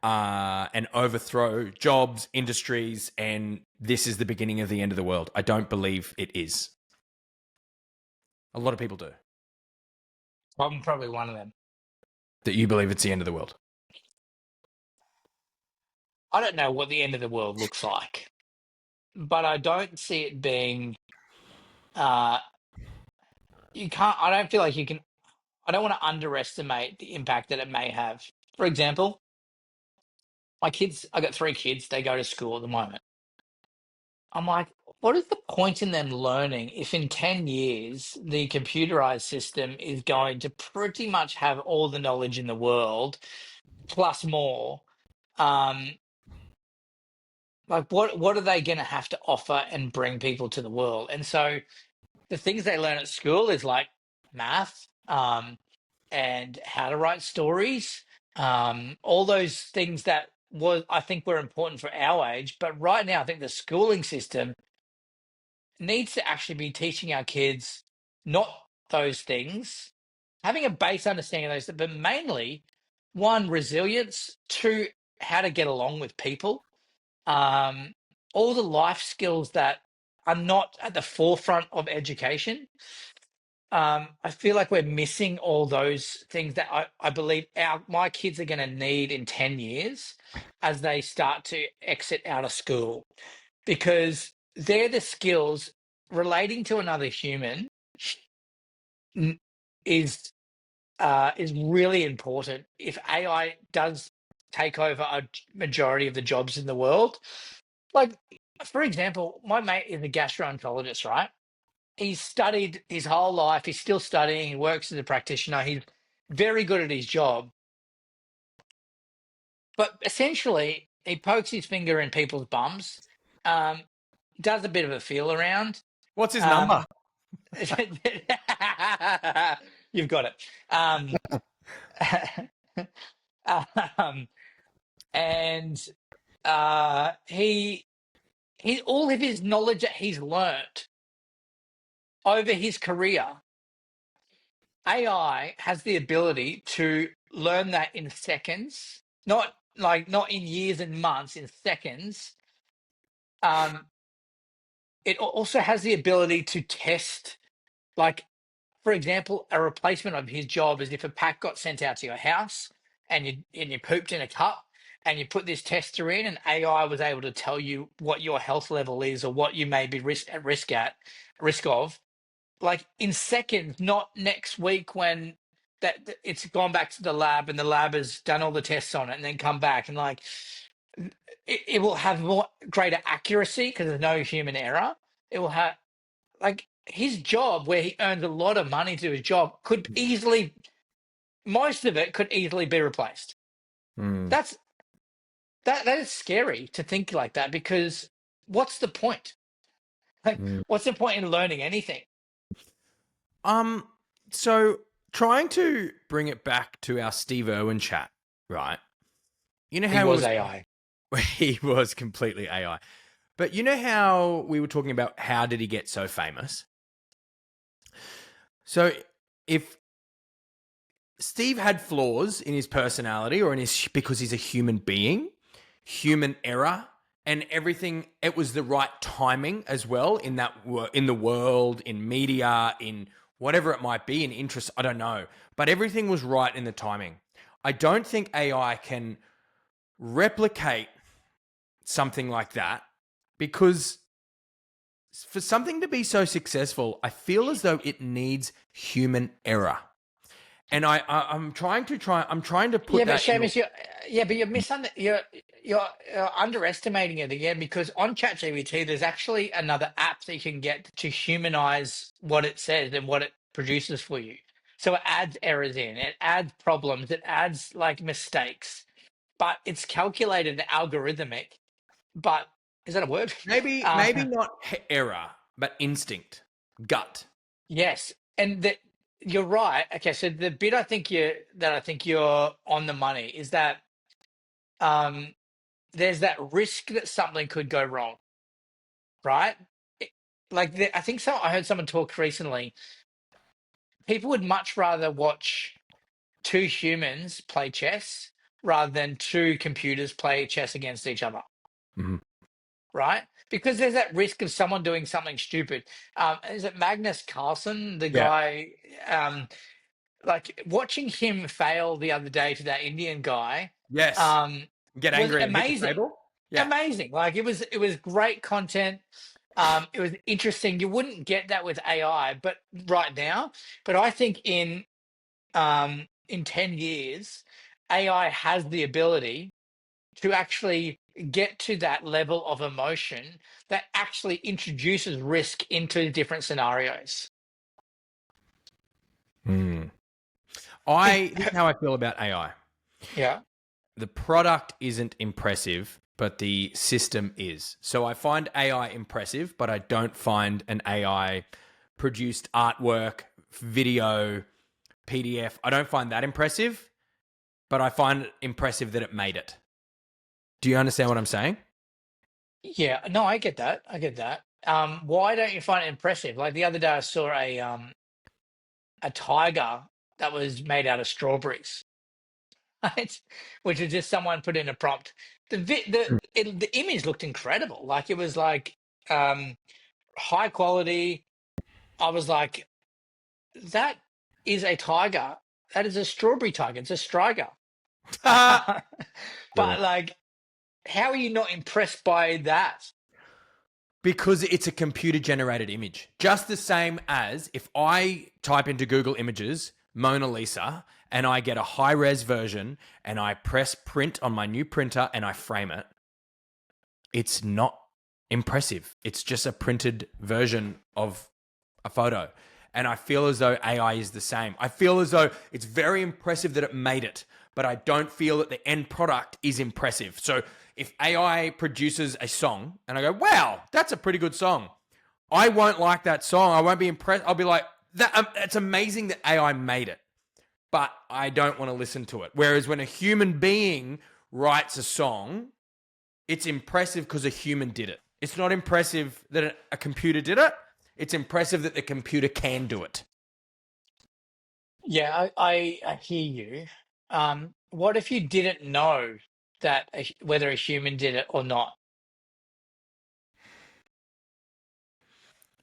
and overthrow jobs, industries, and this is the beginning of the end of the world. I don't believe it is. A lot of people do. I'm probably one of them. That you believe it's the end of the world. I don't know what the end of the world looks like, but I don't see it being. Uh, you can't. I don't feel like you can. I don't want to underestimate the impact that it may have. For example, my kids. I got three kids. They go to school at the moment. I'm like, what is the point in them learning if in 10 years the computerized system is going to pretty much have all the knowledge in the world plus more? Um, like what are they going to have to offer and bring people to the world? And so the things they learn at school is like math, and how to write stories, all those things that I think were important for our age, but right now I think the schooling system needs to actually be teaching our kids not those things, having a base understanding of those, but mainly one, resilience, two, how to get along with people, um, all the life skills that are not at the forefront of education. I feel like we're missing all those things that I believe my kids are going to need in 10 years as they start to exit out of school, because they're the skills relating to another human n- is is really important. If AI does take over a majority of the jobs in the world, like for example, my mate is a gastroenterologist, right? He's studied his whole life. He's still studying. He works as a practitioner. He's very good at his job. But essentially, he pokes his finger in people's bums, um, does a bit of a feel around. What's his number? Um, you've got it. Um, and he all of his knowledge that he's learnt over his career, AI has the ability to learn that in seconds, not in years and months, in seconds. Um, it also has the ability to test, like, for example, a replacement of his job is if a pack got sent out to your house and you pooped in a cup and you put this tester in and AI was able to tell you what your health level is or what you may be risk of, like in seconds, not next week when it's gone back to the lab and the lab has done all the tests on it and then come back and like it will have more greater accuracy because there's no human error. It will have like his job where he earns a lot of money to his job could easily, most of it could easily be replaced. Mm. That's that is scary to think like that, because what's the point? Like, Mm. what's the point in learning anything? So trying to bring it back to our Steve Irwin chat, right? You know He how it was was AI. he was completely AI. But you know how we were talking about how did he get so famous? So if Steve had flaws in his personality or in his because he's a human being, human error and everything, it was the right timing as well in that in the world, in media, in whatever it might be, in interest, I don't know, but everything was right in the timing. I don't think AI can replicate something like that, because for something to be so successful, I feel as though it needs human error. And I'm trying to Yeah, put but that in. Seamus, you're underestimating it again, because on ChatGPT there's actually another app that you can get to humanize what it says and what it produces for you. So it adds errors in, it adds problems, it adds like mistakes, but it's calculated and algorithmic. But is that a word? Maybe not error, but instinct, gut. Yes, and you're right. Okay, so the bit I think you're on the money is that um, there's that risk that something could go wrong, right? It- Like I think I heard someone talk recently. People would much rather watch two humans play chess rather than two computers play chess against each other, Mhm. right? Because there's that risk of someone doing something stupid. Is it Magnus Carlsen, the Yeah. guy? Like watching him fail the other day to that Indian guy, Yes. um, Get was angry and hit the amazing. table. Yeah. Amazing. Like it was great content. It was interesting. You wouldn't get that with AI, but right now, but I think in 10 years, AI has the ability to actually get to that level of emotion that actually introduces risk into different scenarios. Mm. Think, This is how I feel about AI. yeah. The product isn't impressive, but the system is. So I find AI impressive, but I don't find an AI produced artwork, video, PDF. I don't find that impressive, but I find it impressive that it made it. Do you understand what I'm saying? Yeah, no, I get that. I get that. Why don't you find it impressive? Like the other day, I saw a tiger that was made out of strawberries, right? Which was just someone put in a prompt. The image looked incredible. Like it was like um, high quality. I was like, that is a tiger. That is a strawberry tiger. It's a striker. But Brilliant. like, how are you not impressed by that? Because it's a computer generated image. Just the same as if I type into Google Images Mona Lisa and I get a high res version and I press print on my new printer and I frame it, it's not impressive. It's just a printed version of a photo. And I feel as though AI is the same. I feel as though it's very impressive that it made it, but I don't feel that the end product is impressive. So if AI produces a song and I go, wow, that's a pretty good song, I won't like that song. I won't be impressed. I'll be like, it's amazing that AI made it, but I don't want to listen to it. Whereas when a human being writes a song, it's impressive because a human did it. It's not impressive that a computer did it. It's impressive that the computer can do it. Yeah, I hear you. What if you didn't know that whether a human did it or not?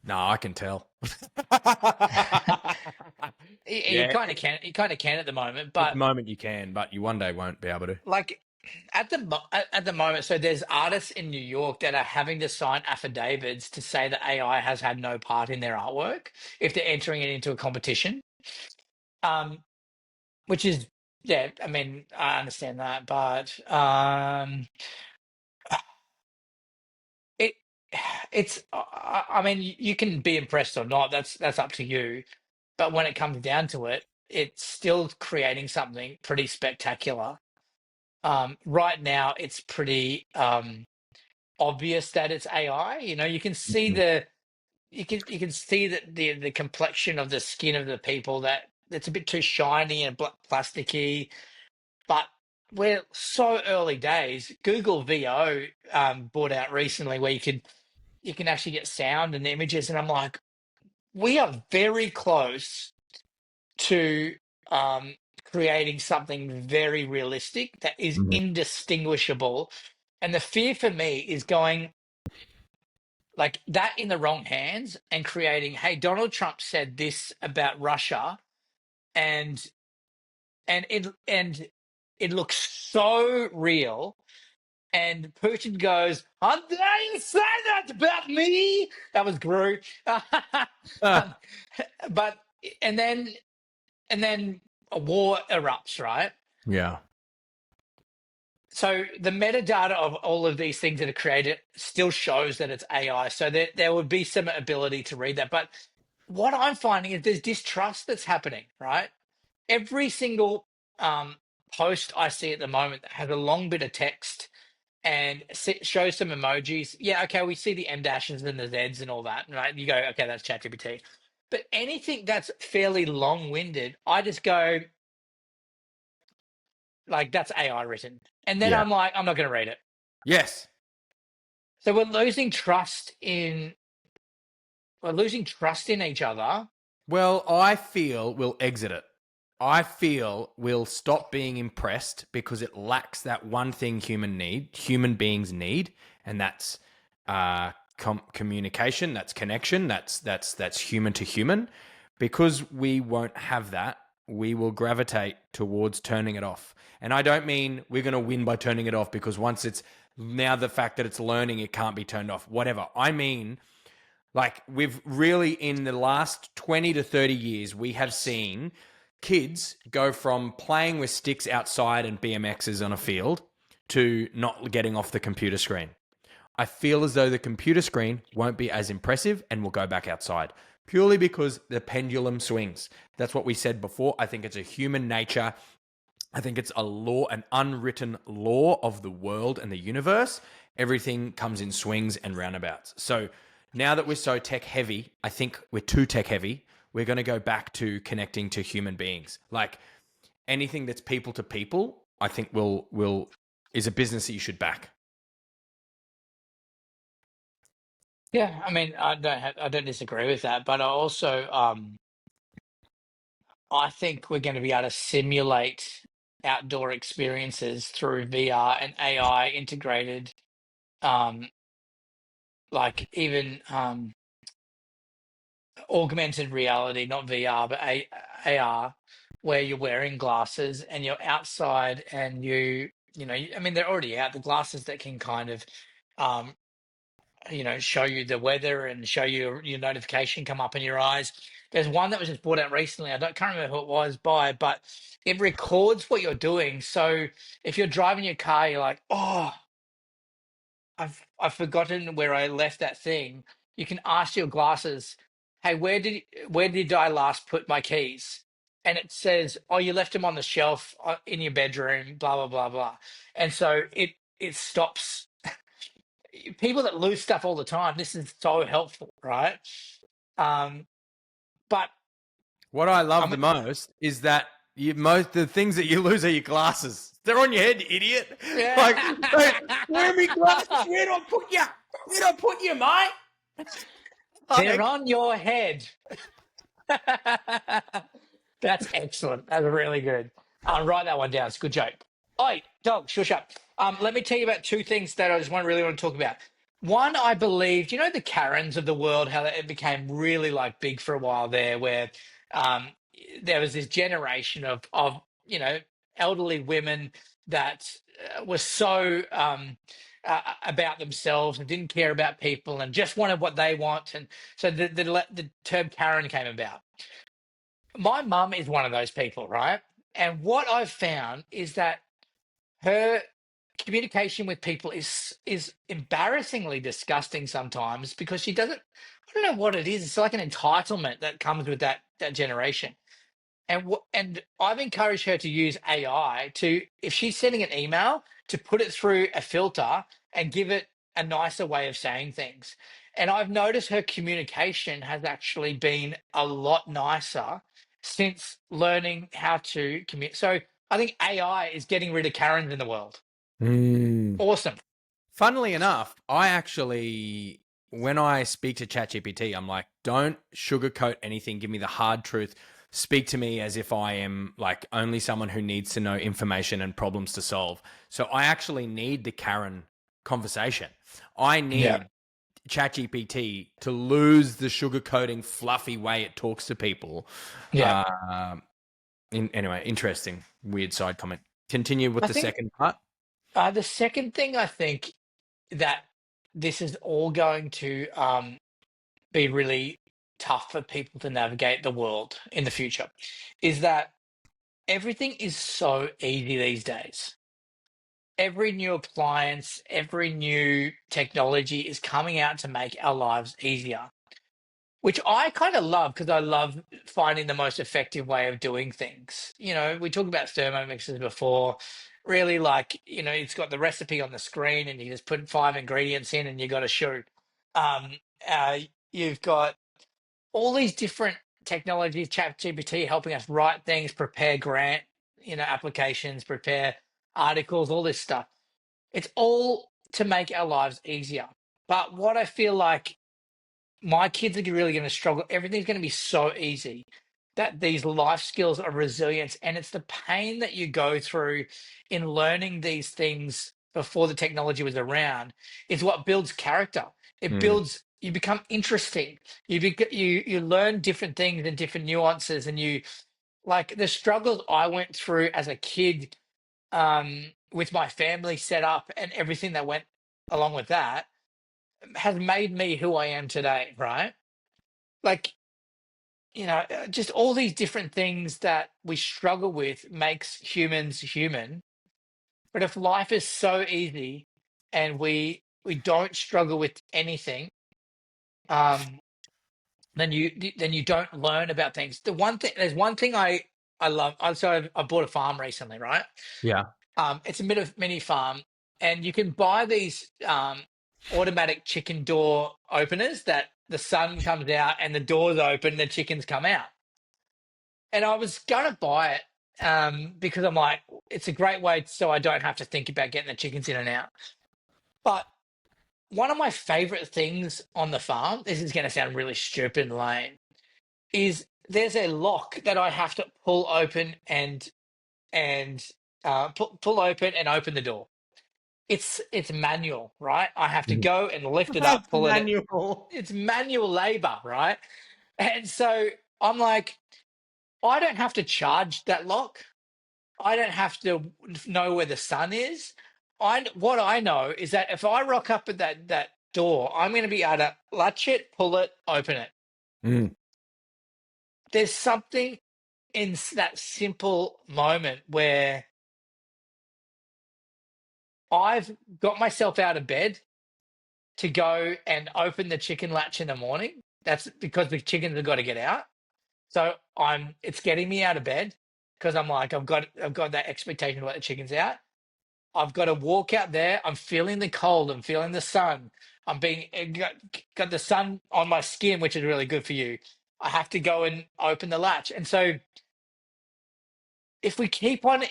No, I can tell. You Yeah, kind of can. You kind of can at the moment, at the but moment you can, but you one day won't be able to. like at the moment, so there's artists in New York that are having to sign affidavits to say that AI has had no part in their artwork if they're entering it into a competition. Um, which is yeah, I mean, I understand that, but it it's I mean, you can be impressed or not. That's up to you. But when it comes down to it, it's still creating something pretty spectacular. Right now, it's pretty obvious that it's AI. You know, you can see Mhm. you can see that the complexion of the skin of the people that it's a bit too shiny and plasticky. But we're so early days. Google VO brought out recently where you can actually get sound and images, and I'm like, we are very close to um, creating something very realistic that is Mhm. indistinguishable. And the fear for me is going like that in the wrong hands and creating, hey, Donald Trump said this about Russia, and it looks so real. And Putin goes, "How dare you say that about me?" That was Gru. Ah, Um, but and then and then a war erupts, right? yeah. So the metadata of all of these things that are created still shows that it's AI. So there would be some ability to read that. But what I'm finding is there's distrust that's happening, right? Every single um, post I see at the moment that has a long bit of text and shows some emojis. Yeah, okay, we see the M dashes and the Zs and all that, right? You go, okay, that's ChatGPT. But anything that's fairly long-winded, I just go, like, that's AI written. And then Yeah. I'm like, I'm not going to read it. Yes. So we're losing trust in each other. Well, I feel we'll exit it. I feel we'll stop being impressed because it lacks that one thing human beings need, and that's communication, that's connection, that's human to human. Because we won't have that, we will gravitate towards turning it off. And I don't mean we're going to win by turning it off because once it's now the fact that it's learning, it can't be turned off. Whatever. I mean, like, we've really, in the last 20 to 30 years, we have seen kids go from playing with sticks outside and BMXs on a field to not getting off the computer screen. I feel as though the computer screen won't be as impressive and will go back outside purely because the pendulum swings. That's what we said before. I think it's a human nature. I think it's a law, an unwritten law of the world and the universe. Everything comes in swings and roundabouts. So now that we're so tech heavy, I think we're too tech heavy. We're going to go back to connecting to human beings. Like anything that's people to people, I think will is a business that you should back. Yeah, I mean, I don't disagree with that, but I also I think we're going to be able to simulate outdoor experiences through VR and AI integrated, um, like even augmented reality, not VR, but AR, where you're wearing glasses and you're outside and I mean, they're already out. The glasses that can kind of, um, show you the weather and show you your notification come up in your eyes. There's one that was just brought out recently. Can't remember who it was by, but it records what you're doing. So if you're driving your car, you're like, oh, I've forgotten where I left that thing. You can ask your glasses, hey, where did I last put my keys? And it says, oh, you left them on the shelf in your bedroom, blah blah blah blah. And so it stops people that lose stuff all the time. This is so helpful, right? Um, but What I I love the mean, most is that the things that you lose are your glasses. They're on your head, you idiot. Like, yeah. hey, where are my glasses? Where do I put you? Where do I put you, mate? They're Like, on your head. That's excellent. That's really good. I'll write that one down. It's a good joke. Oi, dog, shush up. Let me tell you about two things that I just really want to talk about. One, I believe, the Karens of the world, how it became really like big for a while there, where um, there was this generation of elderly women that were so about themselves and didn't care about people and just wanted what they want, and so the term Karen came about. My mum is one of those people, right? And what I've found is that her communication with people is embarrassingly disgusting sometimes because she doesn't. I don't know what it is. It's like an entitlement that comes with that generation. And I've encouraged her to use AI to, if she's sending an email, to put it through a filter and give it a nicer way of saying things. And I've noticed her communication has actually been a lot nicer since learning how to communicate. So I think AI is getting rid of Karens in the world. Awesome. funnily enough, I actually, when I speak to ChatGPT, I'm like, don't sugarcoat anything. Give me the hard truth. Speak to me as if I am like only someone who needs to know information and problems to solve. So I actually need the Karen conversation. I Yeah. need ChatGPT to lose the sugarcoating, fluffy way it talks to people. Yeah. Anyway, interesting, weird side comment. Continue with I the think second part. the second thing I think that this is all going to be really tough for people to navigate the world in the future is that everything is so easy these days. Every new appliance, every new technology is coming out to make our lives easier, which I kind of love because I love finding the most effective way of doing things. We talked about thermomixes before. Really, like, it's got the recipe on the screen and you just put 5 ingredients in and you got a shoe. Um, uh, you've got all these different technologies, ChatGPT helping us write things, prepare grant, applications, prepare articles, all this stuff. It's all to make our lives easier. But what I feel like my kids are really going to struggle. Everything's going to be so easy that these life skills are resilience. And it's the pain that you go through in learning these things before the technology was around is what builds character. It Mm. builds, you become interesting. You learn different things and different nuances. And you, like, the struggles I went through as a kid with my family set up and everything that went along with that has made me who I am today, right? Like, just all these different things that we struggle with makes humans human. But if life is so easy and we don't struggle with anything, um, then you don't learn about things. There's one thing I love. I bought a farm recently, right? Yeah. It's a mini farm, and you can buy these automatic chicken door openers that the sun comes out and the doors open, the chickens come out. And I was gonna buy it, because I'm like, it's a great way so I don't have to think about getting the chickens in and out. But one of my favorite things on the farm, this is going to sound really stupid and lame, is there's a lock that I have to pull open and pull open and open the door. It's manual, right? I have to Mhm. go and lift it That's up, pull it. manual. It's manual labor, right? And so I'm like, I don't have to charge that lock. I don't have to know where the sun is. What I know is that if I rock up at that door, I'm going to be able to latch it, pull it, open it. Mm. There's something in that simple moment where I've got myself out of bed to go and open the chicken latch in the morning. That's because the chickens have got to get out. So it's getting me out of bed because I'm like, I've got that expectation to let the chickens out. I've got to walk out there. I'm feeling the cold. I'm feeling the sun. Got the sun on my skin, which is really good for you. I have to go and open the latch. And so if we keep on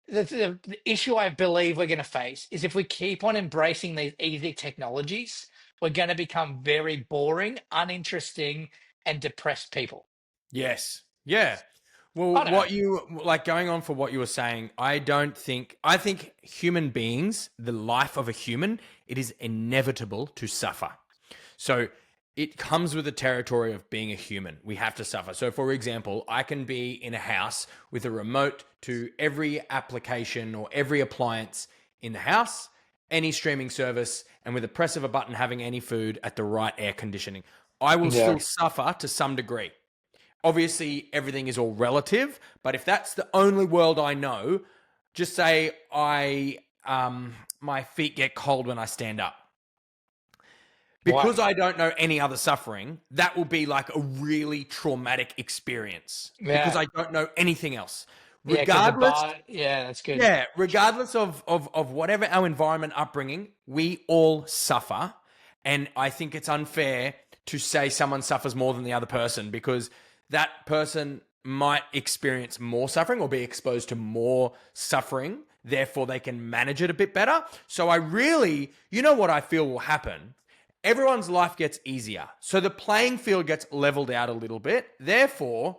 the issue I believe we're going to face is if we keep on embracing these easy technologies, we're going to become very boring, uninteresting, and depressed people. Yes. Yeah. Well, I don't know. what you like going on for what you were saying, I think human beings, the life of a human, it is inevitable to suffer. So it comes with the territory of being a human. We have to suffer. So, for example, I can be in a house with a remote to every application or every appliance in the house, any streaming service, and with a press of a button, having any food at the right air conditioning. I will Yeah. still suffer to some degree. Obviously, everything is all relative, but if that's the only world I know, just say my feet get cold when I stand up Why? because I don't know any other suffering, that will be like a really traumatic experience because Yeah. I don't know anything else. Yeah, because the Regardless, bar. Yeah, that's good. yeah, regardless of whatever our environment upbringing, we all suffer. And I think it's unfair to say someone suffers more than the other person because that person might experience more suffering or be exposed to more suffering. Therefore, they can manage it a bit better. So I really, you know what I feel will happen? Everyone's life gets easier. So the playing field gets leveled out a little bit. Therefore,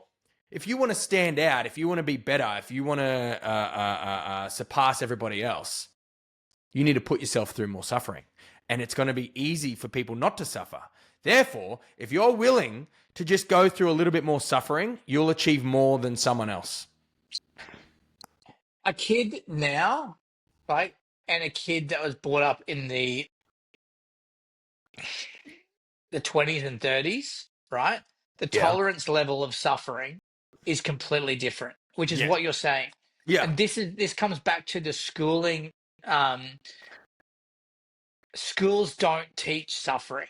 if you want to stand out, if you want to be better, if you want to surpass everybody else, you need to put yourself through more suffering. And it's going to be easy for people not to suffer. Therefore, if you're willing to just go through a little bit more suffering, you'll achieve more than someone else. A kid now, right, and a kid that was brought up in the 20s and 30s, right? The Yeah. tolerance level of suffering is completely different, which is Yeah. what you're saying. Yeah. And this comes back to the schooling. Schools don't teach suffering.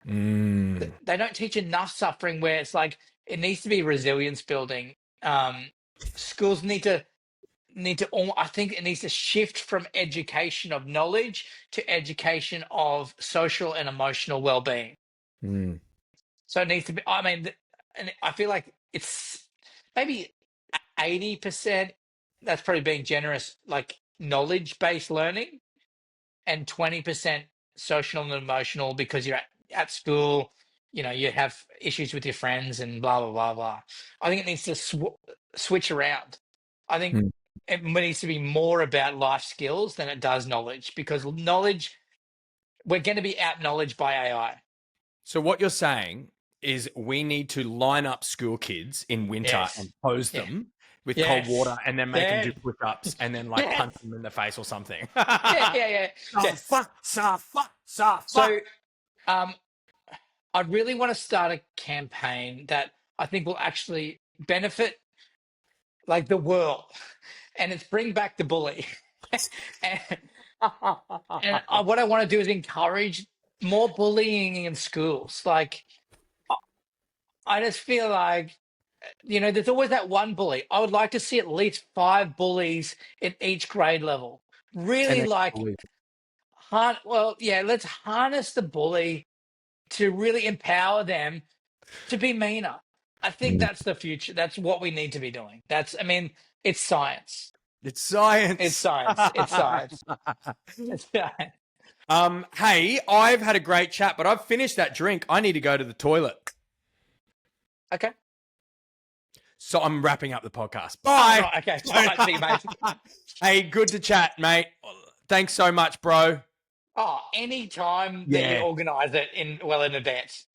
Mm. They don't teach enough suffering where it's like it needs to be resilience building. Schools I think it needs to shift from education of knowledge to education of social and emotional well-being. Mm. So it needs to be, I mean, and I feel like it's maybe 80%, that's probably being generous, like knowledge-based learning, and 20% social and emotional because you're at school, you have issues with your friends and blah, blah, blah, blah. I think it needs to switch around. I think Mm. it needs to be more about life skills than it does knowledge because knowledge, we're going to be out-knowledged by AI. So what you're saying is we need to line up school kids in winter Yes. and hose Yeah. them with cold water Yes. and then make them Yeah. do push-ups and then like Yes. punch them in the face or something. Yeah. Yeah. Yeah. Suffer, suffer, suffer. So, um, I really want to start a campaign that I think will actually benefit like the world, and it's bring back the bully. and what I want to do is encourage more bullying in schools. Like, I just feel like there's always that one bully. I would like to see at least 5 bullies in each grade level. And Really, then like, let's harness the bully to really empower them to be meaner. I think Mm. that's the future. That's what we need to be doing. I mean, It's science. It's science. It's science. It's science. It's science. Hey, I've had a great chat, but I've finished that drink. I need to go to the toilet. Okay. So I'm wrapping up the podcast. Bye. Oh, right, okay. Bye. See you, mate. Hey, good to chat, mate. Thanks so much, bro. Oh, any time that you organise it in advance.